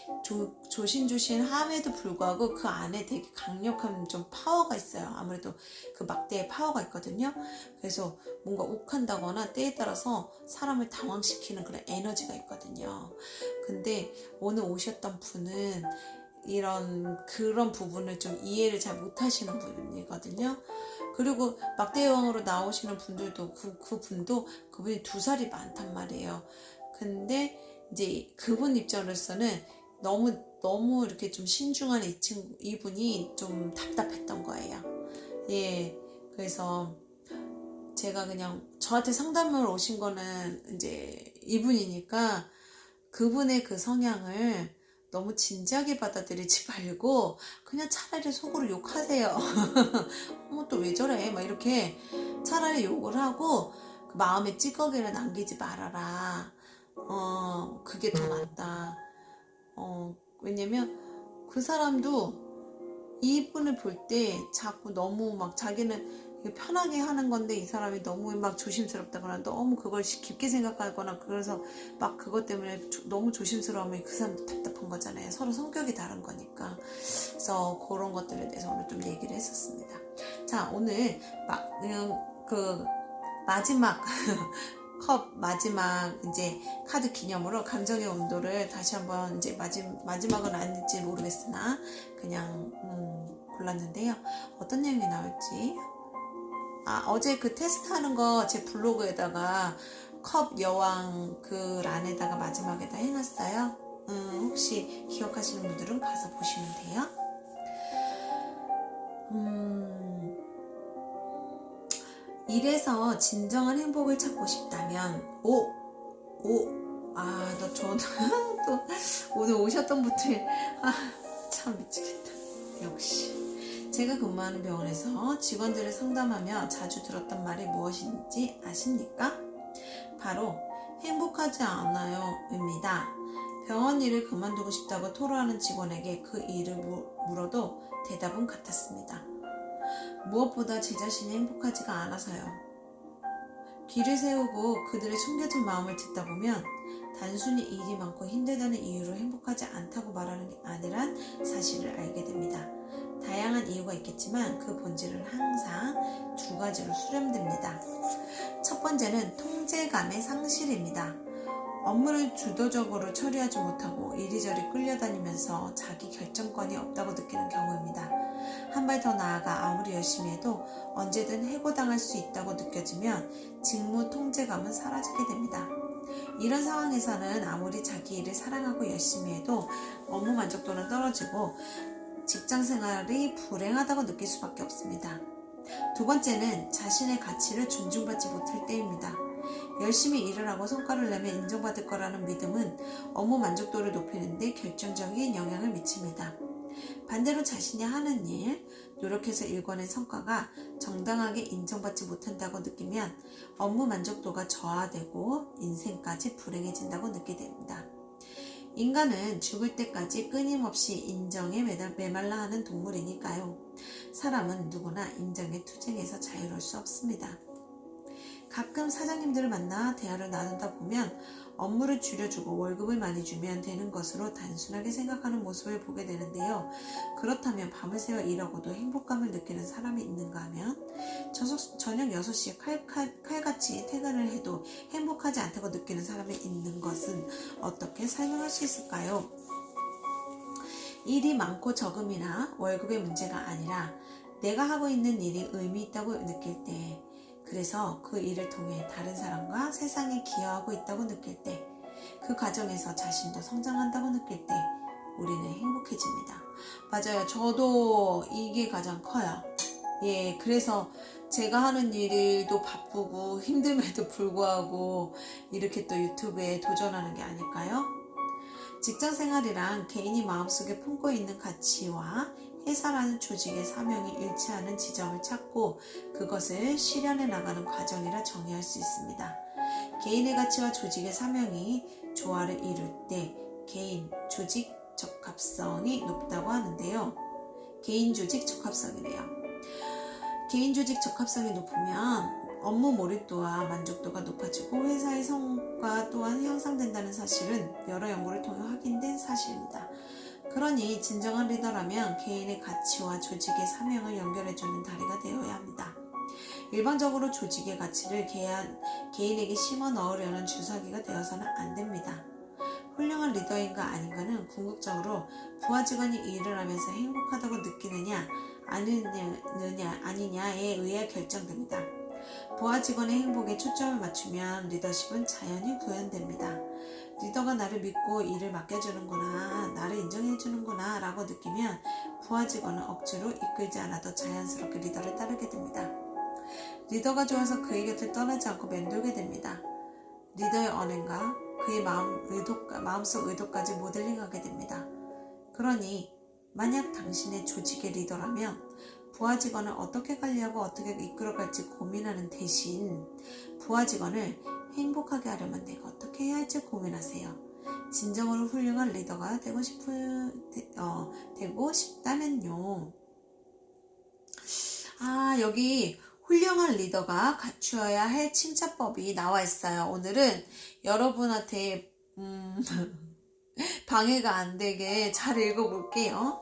조신조신함에도 불구하고 그 안에 되게 강력한 좀 파워가 있어요. 아무래도 그 막대의 파워가 있거든요. 그래서 뭔가 욱한다거나 때에 따라서 사람을 당황시키는 그런 에너지가 있거든요. 근데 오늘 오셨던 분은 그런 부분을 좀 이해를 잘 못하시는 분이거든요. 그리고 막대여왕으로 나오시는 분들도 그분이 2살이 많단 말이에요. 근데 이제 그분 입장으로서는 너무 이렇게 좀 신중한 이분이 좀 답답했던 거예요. 예, 그래서 제가 그냥 저한테 상담을 오신 거는 이제 이분이니까 그분의 그 성향을 너무 진지하게 받아들이지 말고 그냥 차라리 속으로 욕하세요. 어머, 또 왜 저래? 막 이렇게 차라리 욕을 하고 그 마음에 찌꺼기를 남기지 말아라. 그게 더 낫다. 왜냐면 그 사람도 이분을 볼 때 자꾸 너무 막 자기는 편하게 하는 건데 이 사람이 너무 막 조심스럽다거나 너무 그걸 깊게 생각하거나 그래서 막 그것 때문에 너무 조심스러우면 그 사람도 답답한 거잖아요. 서로 성격이 다른 거니까. 그래서 그런 것들에 대해서 오늘 좀 얘기를 했었습니다. 자, 오늘 그 마지막 컵 마지막 이제 카드 기념으로 감정의 온도를 다시 한번 이제 마지막은 아닐지 모르겠으나 그냥 골랐는데요. 어떤 내용이 나올지. 어제 그 테스트하는 거 제 블로그에다가 컵 여왕 그 란에다가 마지막에다 해놨어요. 혹시 기억하시는 분들은 가서 보시면 돼요. 일에서 진정한 행복을 찾고 싶다면 저도 또 오늘 오셨던 분들 참 미치겠다. 역시 제가 근무하는 병원에서 직원들을 상담하며 자주 들었던 말이 무엇인지 아십니까? 바로 행복하지 않아요 입니다. 병원 일을 그만두고 싶다고 토로하는 직원에게 그 일을 물어도 대답은 같았습니다. 무엇보다 제 자신이 행복하지가 않아서요. 길을 세우고 그들의 숨겨진 마음을 듣다 보면 단순히 일이 많고 힘들다는 이유로 행복하지 않다고 말하는 게 아니란 사실을 알게 됩니다. 다양한 이유가 있겠지만 그 본질은 항상 2가지로 수렴됩니다. 첫 번째는 통제감의 상실입니다. 업무를 주도적으로 처리하지 못하고 이리저리 끌려다니면서 자기 결정권이 없다고 느끼는 경우입니다. 한 발 더 나아가 아무리 열심히 해도 언제든 해고당할 수 있다고 느껴지면 직무 통제감은 사라지게 됩니다. 이런 상황에서는 아무리 자기 일을 사랑하고 열심히 해도 업무 만족도는 떨어지고 직장 생활이 불행하다고 느낄 수밖에 없습니다. 2번째는 자신의 가치를 존중받지 못할 때입니다. 열심히 일을 하고 성과를 내면 인정받을 거라는 믿음은 업무 만족도를 높이는 데 결정적인 영향을 미칩니다. 반대로 자신이 하는 일, 노력해서 일궈낸 성과가 정당하게 인정받지 못한다고 느끼면 업무 만족도가 저하되고 인생까지 불행해진다고 느끼게 됩니다. 인간은 죽을 때까지 끊임없이 인정에 메말라 하는 동물이니까요. 사람은 누구나 인정에 투쟁해서 자유로울 수 없습니다. 가끔 사장님들을 만나 대화를 나누다 보면 업무를 줄여주고 월급을 많이 주면 되는 것으로 단순하게 생각하는 모습을 보게 되는데요. 그렇다면 밤을 새워 일하고도 행복감을 느끼는 사람이 있는가 하면 저녁 6시에 칼같이 퇴근을 해도 행복하지 않다고 느끼는 사람이 있는 것은 어떻게 설명할 수 있을까요? 일이 많고 적음이나 월급의 문제가 아니라 내가 하고 있는 일이 의미 있다고 느낄 때, 그래서 그 일을 통해 다른 사람과 세상에 기여하고 있다고 느낄 때, 그 과정에서 자신도 성장한다고 느낄 때 우리는 행복해집니다. 맞아요. 저도 이게 가장 커요. 예, 그래서 제가 하는 일도 바쁘고 힘듦에도 불구하고 이렇게 또 유튜브에 도전하는 게 아닐까요? 직장 생활이란 개인이 마음속에 품고 있는 가치와 회사라는 조직의 사명이 일치하는 지점을 찾고 그것을 실현해 나가는 과정이라 정의할 수 있습니다. 개인의 가치와 조직의 사명이 조화를 이룰 때 개인, 조직, 적합성이 높다고 하는데요. 개인, 조직, 적합성이래요. 개인, 조직, 적합성이 높으면 업무 몰입도와 만족도가 높아지고 회사의 성과 또한 향상된다는 사실은 여러 연구를 통해 확인된 사실입니다. 그러니 진정한 리더라면 개인의 가치와 조직의 사명을 연결해주는 다리가 되어야 합니다. 일방적으로 조직의 가치를 개인에게 심어 넣으려는 주사기가 되어서는 안 됩니다. 훌륭한 리더인가 아닌가는 궁극적으로 부하 직원이 일을 하면서 행복하다고 느끼느냐 아니냐에 의해 결정됩니다. 부하 직원의 행복에 초점을 맞추면 리더십은 자연히 구현됩니다. 리더가 나를 믿고 일을 맡겨주는구나, 나를 인정해주는구나 라고 느끼면 부하 직원은 억지로 이끌지 않아도 자연스럽게 리더를 따르게 됩니다. 리더가 좋아서 그의 곁을 떠나지 않고 맴돌게 됩니다. 리더의 언행과 그의 마음속 의도까지 모델링하게 됩니다. 그러니 만약 당신의 조직의 리더라면 부하 직원을 어떻게 관리하고 어떻게 이끌어갈지 고민하는 대신 부하 직원을 행복하게 하려면 내가 어떻게 해야 할지 고민하세요. 진정으로 훌륭한 리더가 되고 싶다면요. 여기 훌륭한 리더가 갖추어야 할 칭찬법이 나와 있어요. 오늘은 여러분한테 방해가 안 되게 잘 읽어볼게요.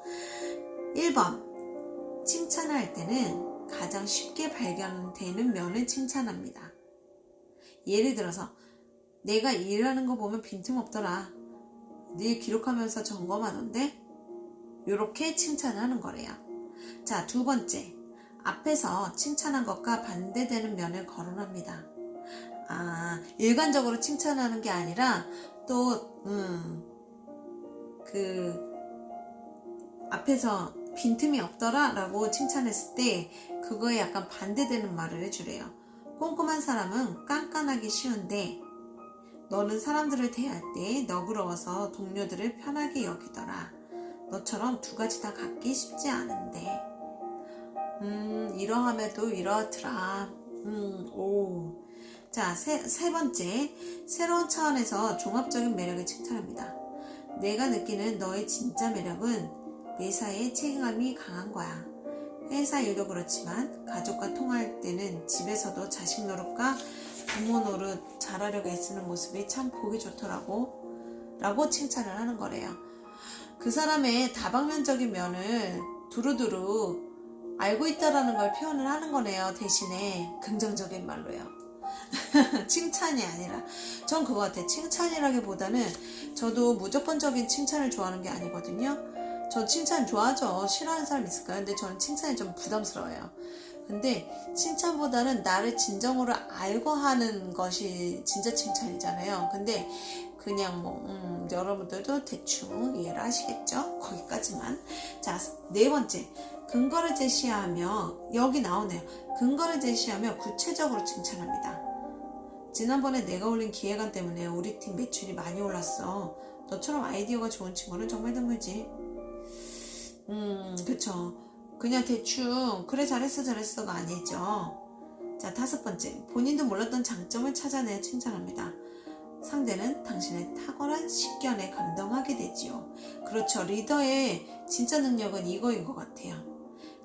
1번. 칭찬할 때는 가장 쉽게 발견되는 면을 칭찬합니다. 예를 들어서 내가 일하는 거 보면 빈틈없더라. 늘 기록하면서 점검하던데? 이렇게 칭찬을 하는 거래요. 자, 2번째. 앞에서 칭찬한 것과 반대되는 면을 거론합니다. 일관적으로 칭찬하는 게 아니라 또 앞에서 빈틈이 없더라 라고 칭찬했을 때 그거에 약간 반대되는 말을 해주래요. 꼼꼼한 사람은 깐깐하기 쉬운데 너는 사람들을 대할 때 너그러워서 동료들을 편하게 여기더라. 너처럼 2가지 다 갖기 쉽지 않은데 이러함에도 이렇더라. 자, 세 번째. 새로운 차원에서 종합적인 매력을 칭찬합니다. 내가 느끼는 너의 진짜 매력은 매사에 책임감이 강한 거야. 회사 일도 그렇지만 가족과 통화할 때는 집에서도 자식 노릇과 부모 노릇 잘하려고 애쓰는 모습이 참 보기 좋더라고 라고 칭찬을 하는 거래요. 그 사람의 다방면적인 면을 두루두루 알고 있다라는 걸 표현을 하는 거네요. 대신에 긍정적인 말로요. 칭찬이 아니라 전 그거 같아요. 칭찬이라기보다는 저도 무조건적인 칭찬을 좋아하는 게 아니거든요. 전 칭찬 좋아하죠. 싫어하는 사람 있을까요? 근데 저는 칭찬이 좀 부담스러워요. 근데 칭찬보다는 나를 진정으로 알고 하는 것이 진짜 칭찬이잖아요. 근데 그냥 여러분들도 대충 이해를 하시겠죠? 거기까지만. 자, 4번째. 근거를 제시하며, 여기 나오네요. 근거를 제시하며 구체적으로 칭찬합니다. 지난번에 내가 올린 기획안 때문에 우리 팀 매출이 많이 올랐어. 너처럼 아이디어가 좋은 친구는 정말 드물지. 그쵸. 그냥 대충 그래 잘했어가 아니죠. 자, 5번째. 본인도 몰랐던 장점을 찾아내 칭찬합니다. 상대는 당신의 탁월한 식견에 감동하게 되지요. 그렇죠. 리더의 진짜 능력은 이거인 것 같아요.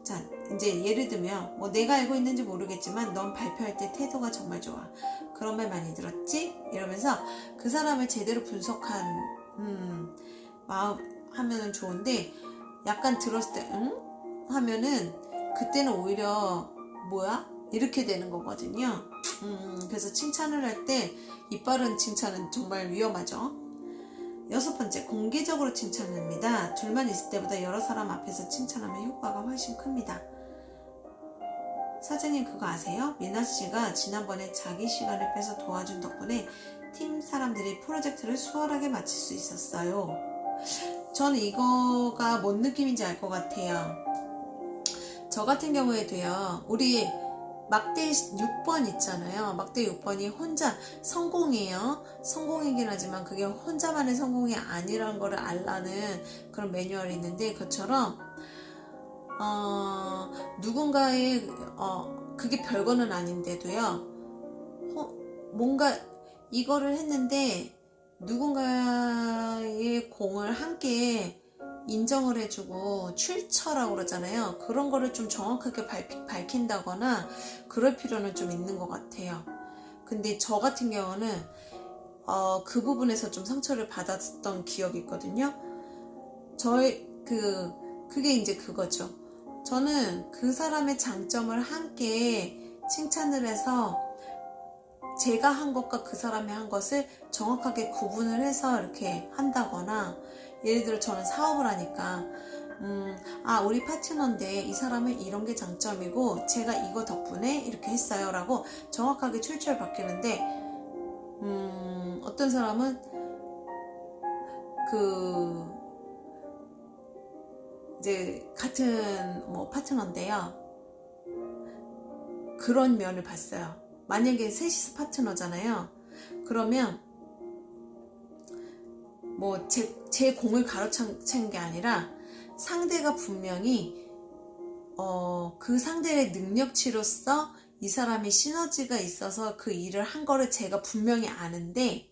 자, 이제 예를 들면 내가 알고 있는지 모르겠지만 넌 발표할 때 태도가 정말 좋아. 그런 말 많이 들었지? 이러면서 그 사람을 제대로 분석한 마음 하면은 좋은데, 약간 들었을 때 하면은 그때는 오히려 뭐야? 이렇게 되는 거거든요. 그래서 칭찬을 할 때 이빠른 칭찬은 정말 위험하죠. 6번째, 공개적으로 칭찬합니다. 둘만 있을 때보다 여러 사람 앞에서 칭찬하면 효과가 훨씬 큽니다. 사장님 그거 아세요? 미나씨가 지난번에 자기 시간을 빼서 도와준 덕분에 팀 사람들이 프로젝트를 수월하게 마칠 수 있었어요. 저는 이거가 뭔 느낌인지 알 것 같아요. 저 같은 경우에도요, 우리 막대 6번 있잖아요. 막대 6번이 혼자 성공이에요. 성공이긴 하지만 그게 혼자만의 성공이 아니라는 거를 알라는 그런 매뉴얼이 있는데, 그것처럼 누군가의 그게 별거는 아닌데도요, 뭔가 이거를 했는데 누군가의 공을 함께 인정을 해주고 출처라고 그러잖아요. 그런 거를 좀 정확하게 밝힌다거나 그럴 필요는 좀 있는 것 같아요. 근데 저 같은 경우는 그 부분에서 좀 상처를 받았던 기억이 있거든요. 그게 이제 그거죠. 저는 그 사람의 장점을 함께 칭찬을 해서 제가 한 것과 그 사람이 한 것을 정확하게 구분을 해서 이렇게 한다거나, 예를 들어 저는 사업을 하니까 우리 파트너인데 이 사람은 이런 게 장점이고 제가 이거 덕분에 이렇게 했어요 라고 정확하게 출처를 밝히는데, 어떤 사람은 이제 같은 파트너인데요, 그런 면을 봤어요. 만약에 셋이서 파트너잖아요. 그러면 제 공을 가로챈 게 아니라 상대가 분명히 그 상대의 능력치로서 이 사람이 시너지가 있어서 그 일을 한 거를 제가 분명히 아는데,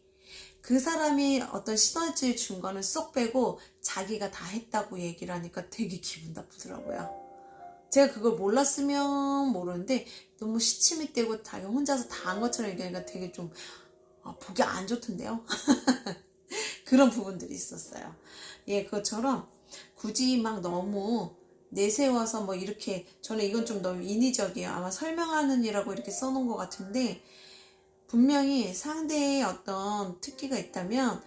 그 사람이 어떤 시너지를 준 거는 쏙 빼고 자기가 다 했다고 얘기를 하니까 되게 기분 나쁘더라고요. 제가 그걸 몰랐으면 모르는데 너무 시침이 떼고 자기 혼자서 다 한 것처럼 얘기하니까 되게 좀 보기 안 좋던데요. 그런 부분들이 있었어요. 예, 그것처럼 굳이 막 너무 내세워서 이렇게, 저는 이건 좀 너무 인위적이에요. 아마 설명하는 이라고 이렇게 써놓은 것 같은데, 분명히 상대의 어떤 특기가 있다면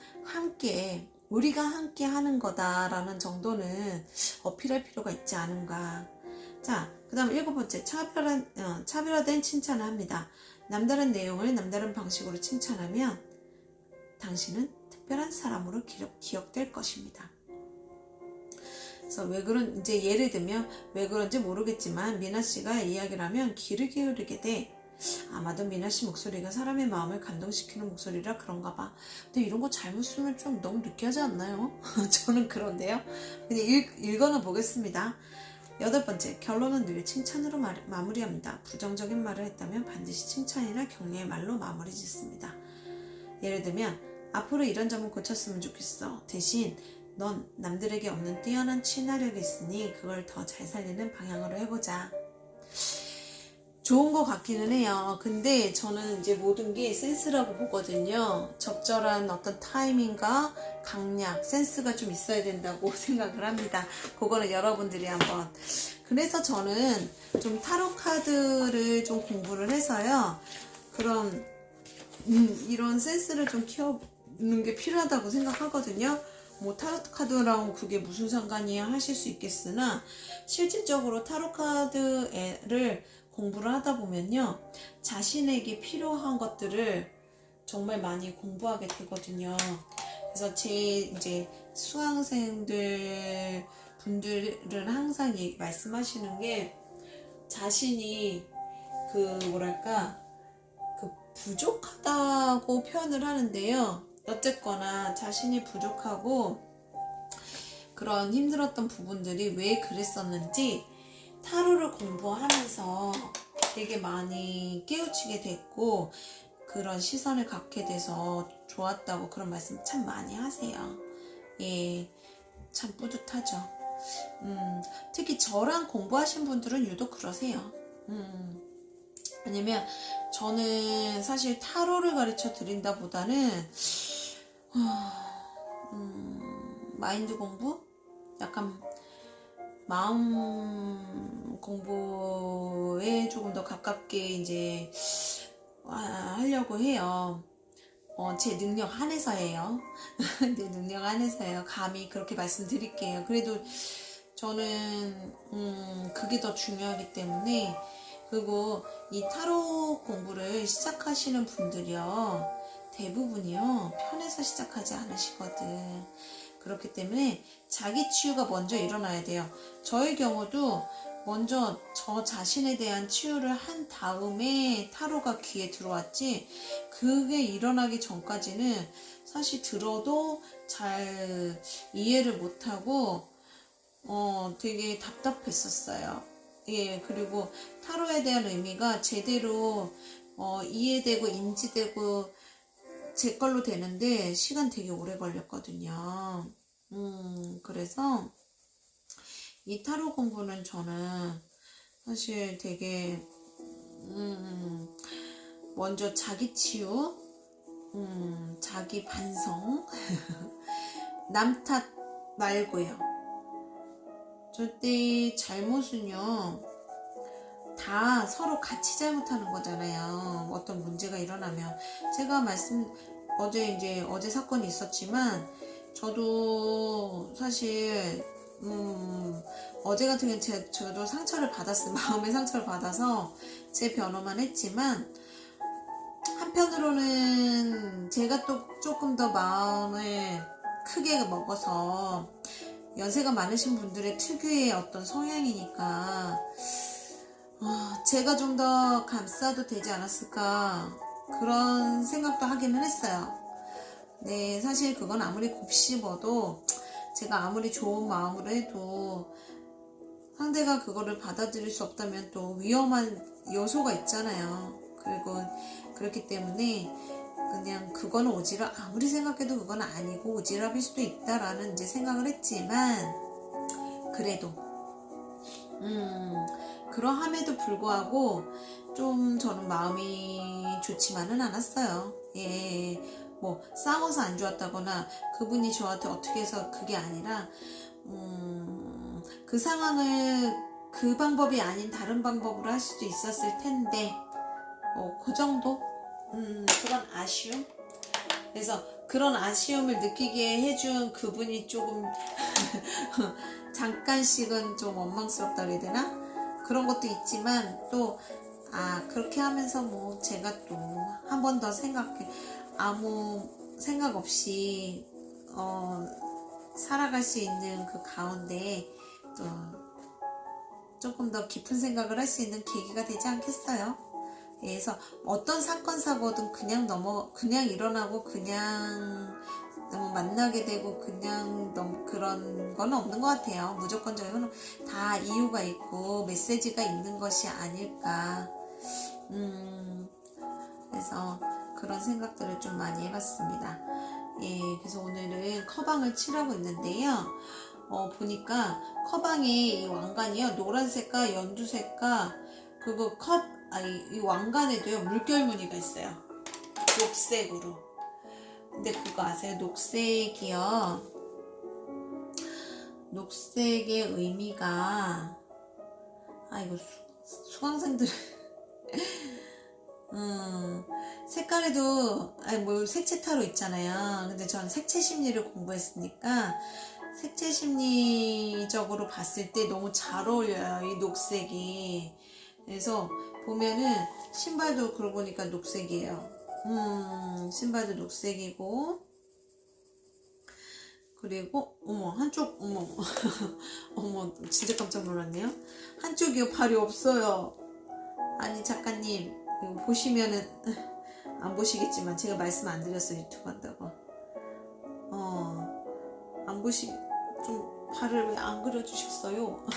우리가 함께 하는 거다라는 정도는 어필할 필요가 있지 않은가. 자, 그 다음 7번째, 차별화된 칭찬을 합니다. 남다른 내용을 남다른 방식으로 칭찬하면 당신은 특별한 사람으로 기억될 것입니다. 그래서 이제 예를 들면 왜 그런지 모르겠지만 미나씨가 이야기를 하면 귀를 기울이게 돼. 아마도 미나씨 목소리가 사람의 마음을 감동시키는 목소리라 그런가 봐. 근데 이런 거 잘못 쓰면 좀 너무 느끼하지 않나요? 저는 그런데요. 근데 읽어는 보겠습니다. 8번째, 결론은 늘 칭찬으로 마무리합니다. 부정적인 말을 했다면 반드시 칭찬이나 격려의 말로 마무리 짓습니다. 예를 들면, 앞으로 이런 점은 고쳤으면 좋겠어. 대신 넌 남들에게 없는 뛰어난 친화력이 있으니 그걸 더 잘 살리는 방향으로 해보자. 좋은 것 같기는 해요. 근데 저는 이제 모든 게 센스라고 보거든요. 적절한 어떤 타이밍과 강약, 센스가 좀 있어야 된다고 생각을 합니다. 그거는 여러분들이 한번. 그래서 저는 좀 타로 카드를 좀 공부를 해서요, 그런 이런 센스를 좀 키워는 게 필요하다고 생각하거든요. 타로 카드랑 그게 무슨 상관이야 하실 수 있겠으나, 실질적으로 타로 카드를 공부를 하다 보면요, 자신에게 필요한 것들을 정말 많이 공부하게 되거든요. 그래서 제 이제 수강생들 분들은 항상 말씀하시는 게, 자신이 부족하다고 표현을 하는데요. 어쨌거나 자신이 부족하고 그런 힘들었던 부분들이 왜 그랬었는지 타로를 공부하면서 되게 많이 깨우치게 됐고, 그런 시선을 갖게 돼서 좋았다고 그런 말씀 참 많이 하세요. 예, 참 뿌듯하죠. 특히 저랑 공부하신 분들은 유독 그러세요. 왜냐면 저는 사실 타로를 가르쳐 드린다 보다는 마인드 공부? 약간 마음 공부에 조금 더 가깝게 이제 하려고 해요. 제 능력 한해서예요. 내 능력 한해서예요. 감히 그렇게 말씀드릴게요. 그래도 저는 그게 더 중요하기 때문에 그리고 이 타로 공부를 시작하시는 분들이요, 대부분이요, 편해서 시작하지 않으시거든. 그렇기 때문에 자기 치유가 먼저 일어나야 돼요. 저의 경우도 먼저 저 자신에 대한 치유를 한 다음에 타로가 귀에 들어왔지, 그게 일어나기 전까지는 사실 들어도 잘 이해를 못하고 되게 답답했었어요. 예, 그리고 타로에 대한 의미가 제대로 이해되고 인지되고 제 걸로 되는데 시간 되게 오래 걸렸거든요. 그래서 이 타로 공부는 저는 사실 되게 먼저 자기 치유, 자기 반성, 남 탓 말고요. 절대 잘못은요, 다 서로 같이 잘못하는 거잖아요. 어떤 문제가 일어나면. 제가 어제 사건이 있었지만, 저도 사실, 어제 같은 경우는 저도 상처를 받았어요. 마음의 상처를 받아서 제 변호만 했지만, 한편으로는 제가 또 조금 더 마음을 크게 먹어서, 연세가 많으신 분들의 특유의 어떤 성향이니까 제가 좀 더 감싸도 되지 않았을까, 그런 생각도 하기는 했어요. 네, 사실 그건 아무리 곱씹어도, 제가 아무리 좋은 마음으로 해도 상대가 그거를 받아들일 수 없다면 또 위험한 요소가 있잖아요. 그리고 그렇기 때문에 그냥 그거는 아무리 생각해도 그건 아니고 오지랖일 수도 있다라는 이제 생각을 했지만, 그래도 그러함에도 불구하고 좀 저는 마음이 좋지만은 않았어요. 예, 뭐 싸워서 안 좋았다거나 그분이 저한테 어떻게 해서, 그게 아니라 그 상황을 그 방법이 아닌 다른 방법으로 할 수도 있었을 텐데, 그 정도? 그런 아쉬움? 그래서 그런 아쉬움을 느끼게 해준 그분이 조금 잠깐씩은 좀 원망스럽다 그래야 되나? 그런 것도 있지만, 또 그렇게 하면서 뭐 제가 또 한 번 더 아무 생각 없이 살아갈 수 있는 그 가운데 또 조금 더 깊은 생각을 할 수 있는 계기가 되지 않겠어요? 그래서 어떤 사건 사고든 그냥 일어나고 그냥 너무 만나게 되고 그냥 너무 그런 건 없는 것 같아요. 무조건적으로 다 이유가 있고 메시지가 있는 것이 아닐까. 그래서 그런 생각들을 좀 많이 해봤습니다. 예, 그래서 오늘은 커방을 칠하고 있는데요. 보니까 커방에 이 왕관이요, 노란색과 연두색과, 그리고 이 왕관에도요, 물결 무늬가 있어요. 녹색으로. 근데 그거 아세요? 녹색의 의미가, 이거 수강생들 색깔에도 뭐 색채 타로 있잖아요. 근데 전 색채 심리를 공부했으니까 색채 심리적으로 봤을 때 너무 잘 어울려요, 이 녹색이. 그래서 보면은 신발도 그러고 보니까 녹색이에요. 신발도 녹색이고, 그리고 한쪽 어머 진짜 깜짝 놀랐네요. 한쪽이요, 발이 없어요. 아니 작가님, 이거 보시면은 안 보시겠지만 제가 말씀 안 드렸어요, 유튜브 한다고. 안 좀 발을 왜 안 그려주셨어요?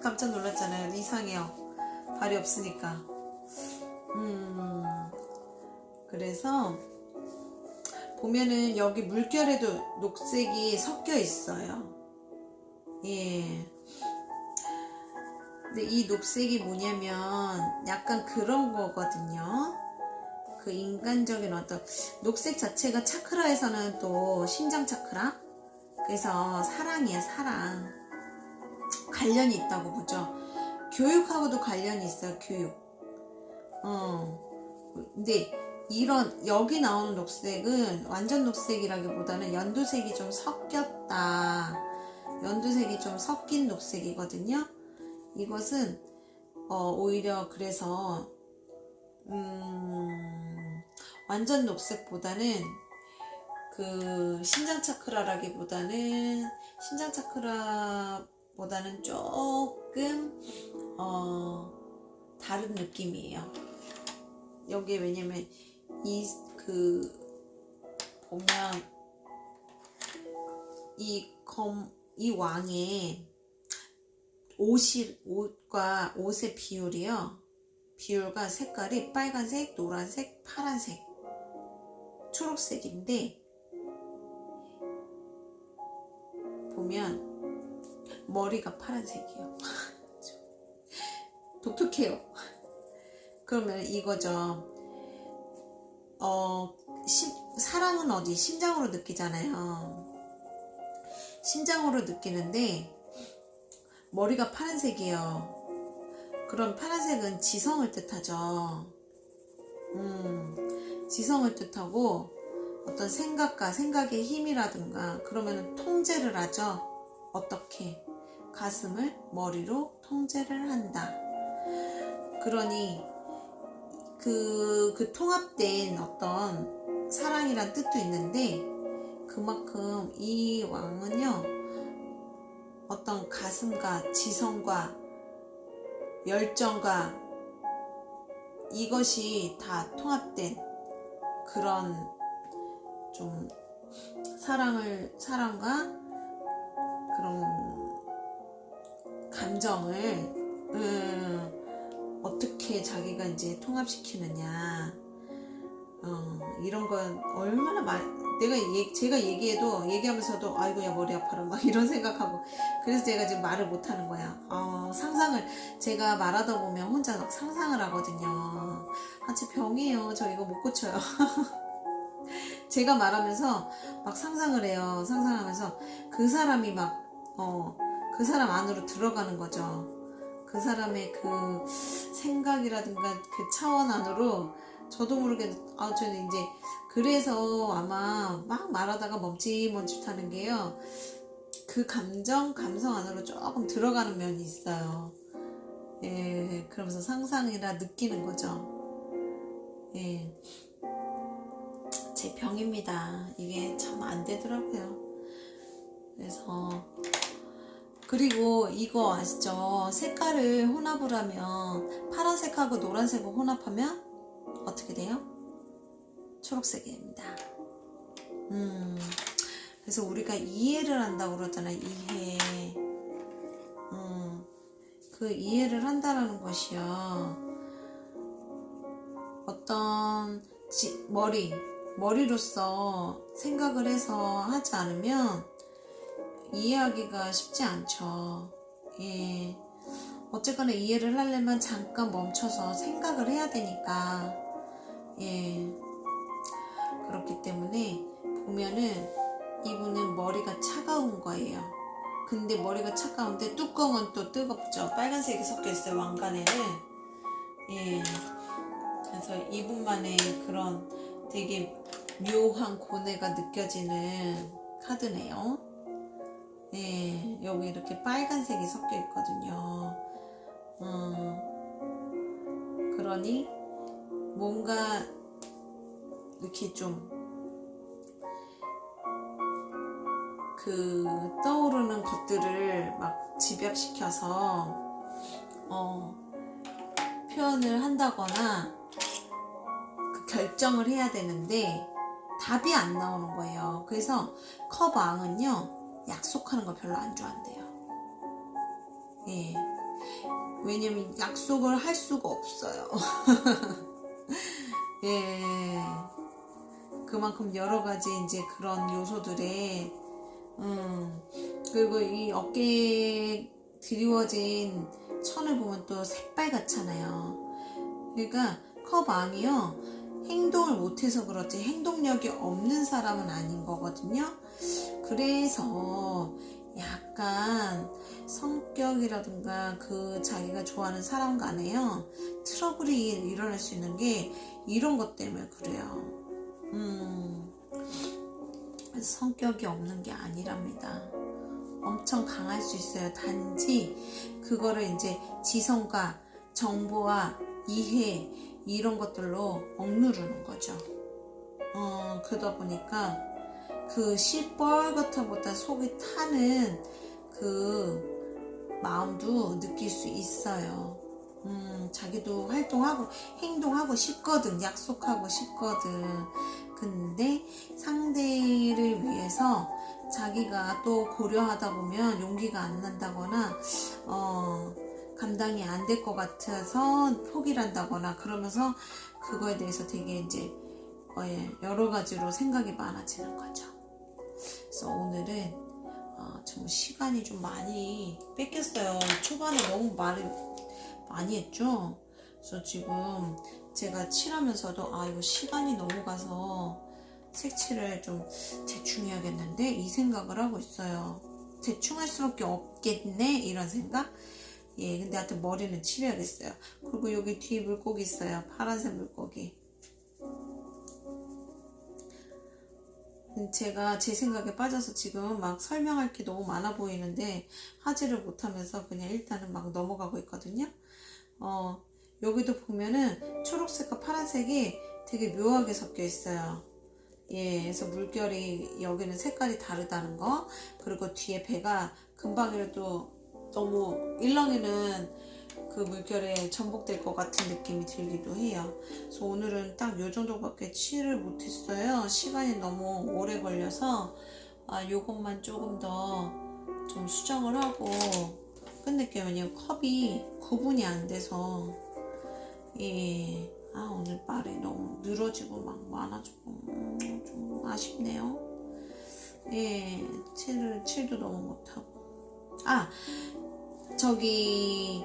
깜짝 놀랐잖아요. 이상해요, 발이 없으니까. 그래서 보면은 여기 물결에도 녹색이 섞여 있어요. 예. 근데 이 녹색이 뭐냐면 약간 그런 거거든요. 그 인간적인 어떤, 녹색 자체가 차크라에서는 또 심장 차크라, 그래서 사랑이에요, 사랑. 관련이 있다고 보죠. 교육하고도 관련이 있어요, 교육. 근데 여기 나오는 녹색은 완전 녹색이라기보다는 연두색이 좀 섞였다, 연두색이 좀 섞인 녹색이거든요. 이것은 오히려 그래서 완전 녹색보다는 그 심장 차크라라기보다는 심장 차크라보다는 조금 다른 느낌이에요. 여기에 왜냐면 보면 이 왕의 옷과 옷의 비율과 색깔이 빨간색, 노란색, 파란색, 초록색인데 보면 머리가 파란색이에요. 독특해요. 그러면 이거죠. 사랑은 어디? 심장으로 느끼잖아요. 심장으로 느끼는데 머리가 파란색이에요. 그럼 파란색은 지성을 뜻하죠. 지성을 뜻하고 어떤 생각의 힘이라든가 그러면 통제를 하죠. 어떻게? 가슴을 머리로 통제를 한다. 그러니 그 통합된 어떤 사랑이란 뜻도 있는데 그만큼 이 왕은요 어떤 가슴과 지성과 열정과 이것이 다 통합된 그런 좀 사랑과 그런 감정을 어떻게 자기가 이제 통합시키느냐 이런 건 얼마나 제가 얘기하면서도 아이고야 머리 아파라 막 이런 생각하고 그래서 제가 지금 말을 못하는 거야. 상상을 제가 말하다 보면 혼자 막 상상을 하거든요. 제 병이에요. 저 이거 못 고쳐요. 제가 말하면서 막 상상을 해요. 상상하면서 그 사람이 그 사람 안으로 들어가는 거죠. 그 사람의 그 생각이라든가 그 차원 안으로 저도 모르게 저는 이제 그래서 아마 막 말하다가 멈칫멈칫하는 게요. 그 감성 안으로 조금 들어가는 면이 있어요. 예, 그러면서 상상이라 느끼는 거죠. 예, 제 병입니다. 이게 참 안 되더라고요. 그래서 그리고 이거 아시죠? 색깔을 혼합을 하면 파란색하고 노란색을 혼합하면 어떻게 돼요? 초록색입니다. 그래서 우리가 이해를 한다고 그러잖아요. 이해. 그 이해를 한다라는 것이요. 어떤 머리로서 생각을 해서 하지 않으면 이해하기가 쉽지 않죠. 예. 어쨌거나 이해를 하려면 잠깐 멈춰서 생각을 해야 되니까. 예. 그렇기 때문에 보면은 이분은 머리가 차가운 거예요. 근데 머리가 차가운데 뚜껑은 또 뜨겁죠. 빨간색이 섞여 있어요. 왕관에는. 예. 그래서 이분만의 그런 되게 묘한 고뇌가 느껴지는 카드네요. 예, 여기 이렇게 빨간색이 섞여 있거든요. 그러니 뭔가 이렇게 좀 떠오르는 것들을 막 집약시켜서 표현을 한다거나 결정을 해야 되는데 답이 안 나오는 거예요. 그래서 컵왕은요 약속하는 거 별로 안 좋아한대요. 예. 왜냐면 약속을 할 수가 없어요. 예. 그만큼 여러 가지 이제 그런 요소들에 그리고 이 어깨에 드리워진 천을 보면 또 새빨갛잖아요. 그러니까 컵왕이요 행동을 못해서 그렇지 행동력이 없는 사람은 아닌 거거든요. 그래서 약간 성격이라든가 자기가 좋아하는 사람 간에요 트러블이 일어날 수 있는 게 이런 것 때문에 그래요. 성격이 없는 게 아니랍니다. 엄청 강할 수 있어요. 단지 그거를 이제 지성과 정보와 이해 이런 것들로 억누르는 거죠. 그러다 보니까 그 시뻘겋다보다 속이 타는 그 마음도 느낄 수 있어요. 자기도 활동하고 행동하고 싶거든, 약속하고 싶거든. 근데 상대를 위해서 자기가 또 고려하다 보면 용기가 안 난다거나 감당이 안 될 것 같아서 포기를 한다거나 그러면서 그거에 대해서 되게 이제 여러 가지로 생각이 많아지는 거죠. 그래서 오늘은 좀 시간이 좀 많이 뺏겼어요. 초반에 너무 말을 많이 했죠. 그래서 지금 제가 칠하면서도 이거 시간이 너무 가서 색칠을 좀 대충 해야겠는데 이 생각을 하고 있어요. 대충 할 수밖에 없겠네 이런 생각. 근데 하여튼 머리는 칠해야겠어요. 그리고 여기 뒤에 물고기 있어요. 파란색 물고기. 제가 제 생각에 빠져서 지금 막 설명할 게 너무 많아 보이는데 하지를 못하면서 그냥 일단은 막 넘어가고 있거든요. 여기도 보면은 초록색과 파란색이 되게 묘하게 섞여 있어요. 그래서 물결이 여기는 색깔이 다르다는 거, 그리고 뒤에 배가 금방이라도 너무 일렁이는 그 물결에 전복될 것 같은 느낌이 들기도 해요. 그래서 오늘은 딱 요 정도밖에 칠을 못했어요. 시간이 너무 오래 걸려서 요것만 조금 더 좀 수정을 하고 끝낼게요. 왜냐면 컵이 구분이 안 돼서 오늘 말이 너무 늘어지고 막 많아지고 좀 아쉽네요. 칠도 너무 못하고 저기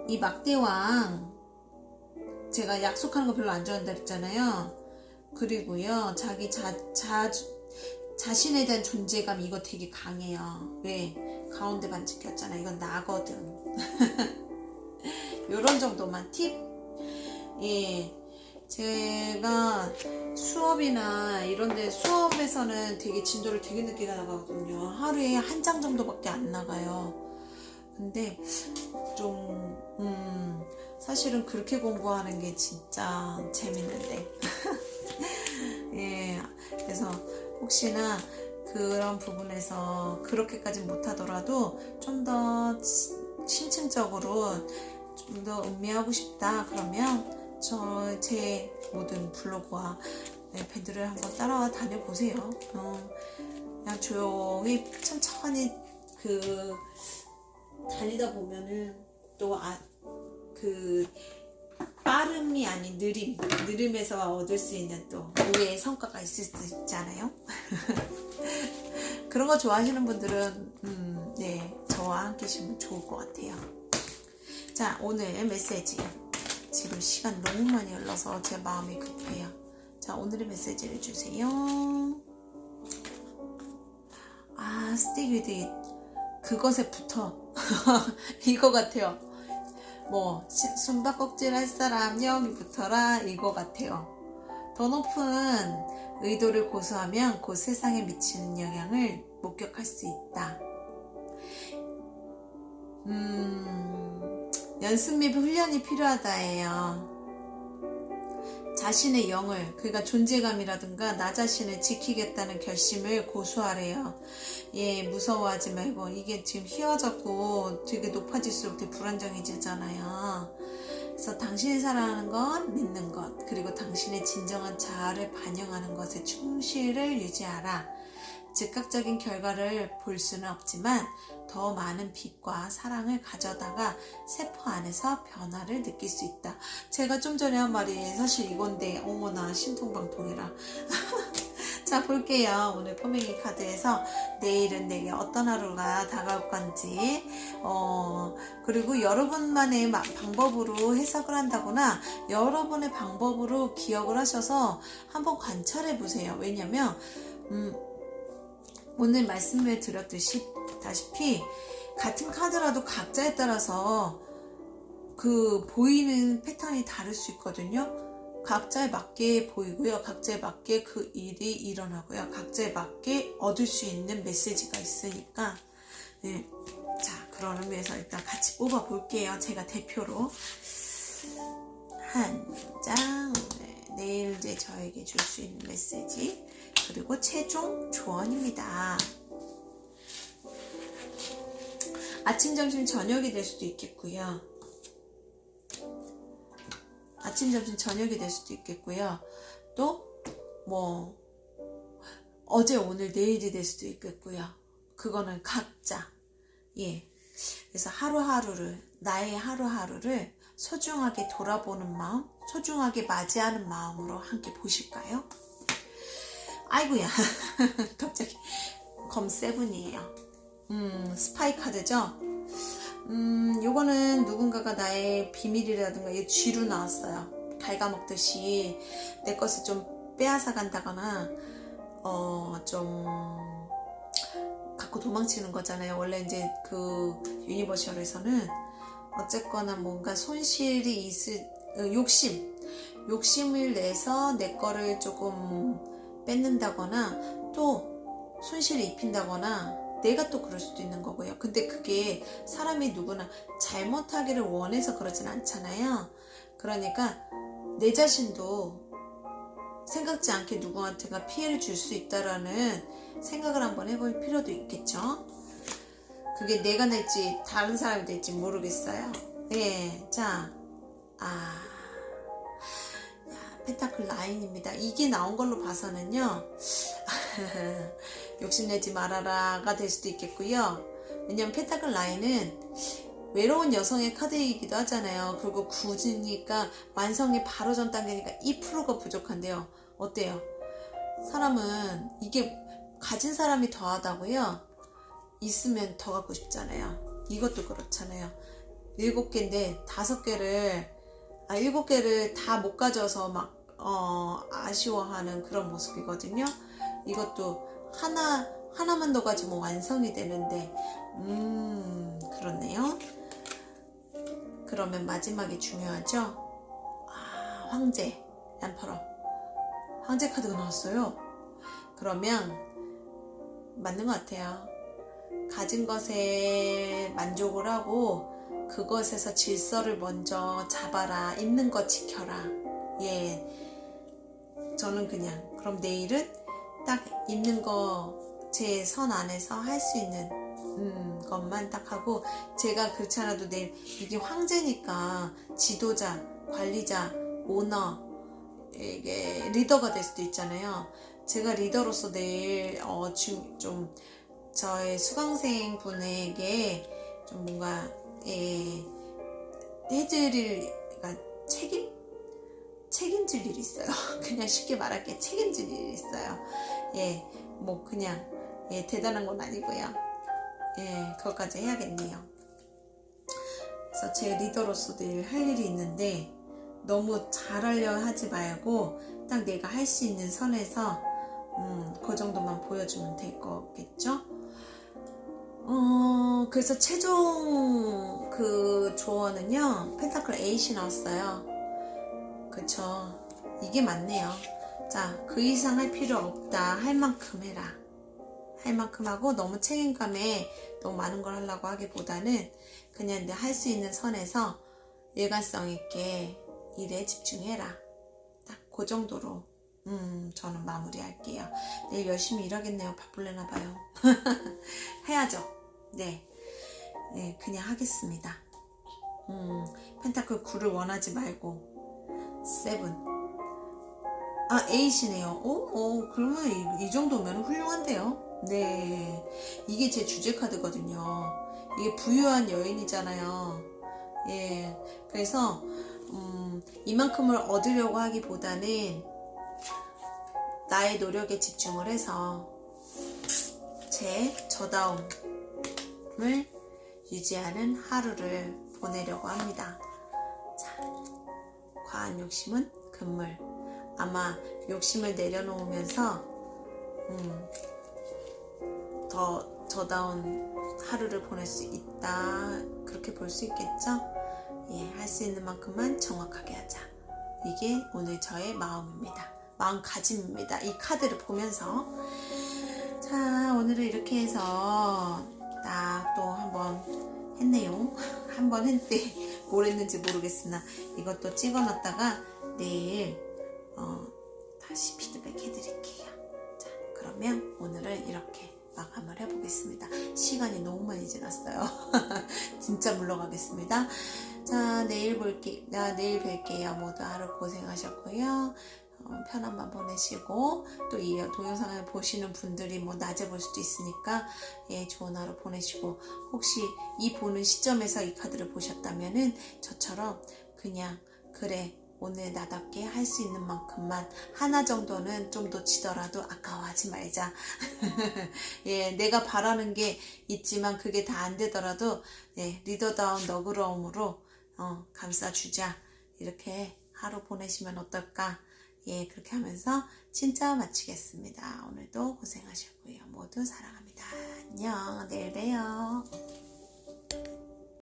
이 막대왕 제가 약속하는 거 별로 안 좋아한다 그랬잖아요. 그리고요 자기 자신에 대한 존재감 이거 되게 강해요. 왜? 가운데 반지 꼈잖아. 이건 나거든. 요런 정도만 팁. 제가 수업이나 이런데 수업에서는 되게 진도를 되게 늦게 나가거든요. 하루에 한 장 정도밖에 안 나가요. 근데 좀 사실은 그렇게 공부하는 게 진짜 재밌는데 그래서 혹시나 그런 부분에서 그렇게까지 못하더라도 좀 더 심층적으로 좀 더 음미하고 싶다 그러면 제 모든 블로그와 밴드를 한번 따라와 다녀보세요. 그냥 조용히 천천히 다니다 보면은 또 빠름이 아닌 느림에서 얻을 수 있는 또 의외의 성과가 있을 수 있잖아요. 그런 거 좋아하시는 분들은 저와 함께 하시면 좋을 것 같아요. 자, 오늘 메시지. 지금 시간 너무 많이 흘러서 제 마음이 급해요. 자, 오늘의 메시지를 주세요. Stick with it. 그것에 붙어. 이거 같아요. 숨바꼭질 할 사람 여기 붙어라 이거 같아요. 더 높은 의도를 고수하면 곧 세상에 미치는 영향을 목격할 수 있다. 연습 및 훈련이 필요하다예요. 자신의 영을, 그러니까 존재감이라든가 나 자신을 지키겠다는 결심을 고수하래요. 무서워하지 말고. 이게 지금 휘어졌고 되게 높아질수록 되게 불안정해지잖아요. 그래서 당신이 사랑하는 것, 믿는 것, 그리고 당신의 진정한 자아를 반영하는 것에 충실을 유지하라. 즉각적인 결과를 볼 수는 없지만 더 많은 빛과 사랑을 가져다가 세포 안에서 변화를 느낄 수 있다. 제가 좀 전에 한 말이 사실 이건데 어머나 신통방통이라. 자, 볼게요. 오늘 꼬맹이 카드에서 내일은 내게 어떤 하루가 다가올 건지, 그리고 여러분만의 방법으로 해석을 한다거나 여러분의 방법으로 기억을 하셔서 한번 관찰해 보세요. 왜냐면 오늘 말씀을 드렸다시피 같은 카드라도 각자에 따라서 보이는 패턴이 다를 수 있거든요. 각자에 맞게 보이고요. 각자에 맞게 그 일이 일어나고요. 각자에 맞게 얻을 수 있는 메시지가 있으니까 자, 그런 의미에서 일단 같이 뽑아 볼게요. 제가 대표로. 오늘의 저에게 줄 수 있는 메시지, 그리고 최종 조언입니다. 아침, 점심, 저녁이 될 수도 있겠고요. 아침, 점심, 저녁이 될 수도 있겠고요. 또 뭐 어제, 오늘, 내일이 될 수도 있겠고요. 그거는 각자, 예. 그래서 하루하루를, 나의 하루하루를 소중하게 돌아보는 마음, 소중하게 맞이하는 마음으로 함께 보실까요? 아이고야. 갑자기 검 세븐이에요. 스파이 카드죠? 요거는 누군가가 나의 비밀이라든가 이 쥐로 나왔어요. 갉아먹듯이 내 것을 좀 빼앗아 간다거나 좀 갖고 도망치는 거잖아요. 원래 이제 그 유니버셜에서는 어쨌거나 뭔가 손실이 있을, 욕심을 내서 내 거를 조금 뺏는다거나 또 손실을 입힌다거나 내가 또 그럴 수도 있는 거고요. 근데 그게 사람이 누구나 잘못하기를 원해서 그러진 않잖아요. 그러니까 내 자신도 생각지 않게 누구한테가 피해를 줄 수 있다라는 생각을 한번 해볼 필요도 있겠죠. 그게 내가 낼지 다른 사람이 될지 모르겠어요. 예, 자, 펜타클 9입니다. 이게 나온 걸로 봐서는요, 욕심내지 말아라가 될 수도 있겠고요. 왜냐면 펜타클 9은 외로운 여성의 카드이기도 하잖아요. 그리고 9니까 완성의 바로 전 단계니까 2%가 부족한데요. 어때요? 사람은 이게 가진 사람이 더하다고요? 있으면 더 갖고 싶잖아요. 이것도 그렇잖아요. 7개인데 7개를 다 못 가져서 막 아쉬워하는 그런 모습이거든요. 이것도 하나만 더 가지면 완성이 되는데 그렇네요. 그러면 마지막에 중요하죠. 황제, 엠퍼러, 황제 카드가 나왔어요. 그러면 맞는 것 같아요. 가진 것에 만족을 하고 그것에서 질서를 먼저 잡아라. 있는 것 지켜라. 예, 저는 그냥 그럼 내일은 딱 있는 거 제 선 안에서 할 수 있는 것만 딱 하고, 제가 그렇지 않아도 내일 이게 황제니까 지도자, 관리자, 오너, 이게 리더가 될 수도 있잖아요. 제가 리더로서 내일 좀 저의 수강생 분에게 좀 뭔가 해드릴, 그러니까 책임질 일이 있어요. 그냥 쉽게 말할게, 책임질 일이 있어요. 예, 뭐 그냥 대단한 건 아니고요. 예, 그것까지 해야겠네요. 그래서 제 리더로서 늘 할 일이 있는데 너무 잘하려 하지 말고 딱 내가 할 수 있는 선에서 그 정도만 보여주면 될 거겠죠? 그래서 최종 그 조언은요, 펜타클 8이 나왔어요. 그쵸? 이게 맞네요. 자, 그 이상 할 필요 없다. 할 만큼 해라. 할 만큼 하고 너무 책임감에 너무 많은 걸 하려고 하기보다는 그냥 할 수 있는 선에서 일관성 있게 일에 집중해라. 딱 그 정도로 저는 마무리할게요. 내일 열심히 일하겠네요. 바쁠래나 봐요. 해야죠. 네, 그냥 하겠습니다. 펜타클 9를 원하지 말고 7, 8이네요. 그러면 이 정도면 훌륭한데요. 네, 이게 제 주제 카드거든요. 이게 부유한 여인이잖아요. 예, 그래서 이만큼을 얻으려고 하기보다는 나의 노력에 집중을 해서 제 저다움을 유지하는 하루를 보내려고 합니다. 자, 과한 욕심은 금물. 아마 욕심을 내려놓으면서 더 저다운 하루를 보낼 수 있다. 그렇게 볼 수 있겠죠? 예, 할 수 있는 만큼만 정확하게 하자. 이게 오늘 저의 마음입니다. 마음가짐입니다. 이 카드를 보면서. 자, 오늘은 이렇게 해서 딱 또 한번 했네요. 한번 했는데 뭘 했는지 모르겠으나 이것도 찍어놨다가 내일 다시 피드백 해드릴게요. 자, 그러면 오늘은 이렇게 마감을 해보겠습니다. 시간이 너무 많이 지났어요. 진짜 물러가겠습니다. 자, 내일 뵐게요. 모두 하루 고생하셨고요. 편한 밤 보내시고, 또 이 동영상을 보시는 분들이 뭐 낮에 볼 수도 있으니까, 예, 좋은 하루 보내시고, 혹시 이 보는 시점에서 이 카드를 보셨다면은 저처럼 그냥, 그래, 오늘 나답게 할 수 있는 만큼만 하나 정도는 좀 놓치더라도 아까워하지 말자. 예, 내가 바라는 게 있지만 그게 다 안 되더라도, 예, 리더다운 너그러움으로 감싸주자. 이렇게 하루 보내시면 어떨까? 예, 그렇게 하면서 진짜 마치겠습니다. 오늘도 고생하셨고요. 모두 사랑합니다. 안녕. 내일 봬요.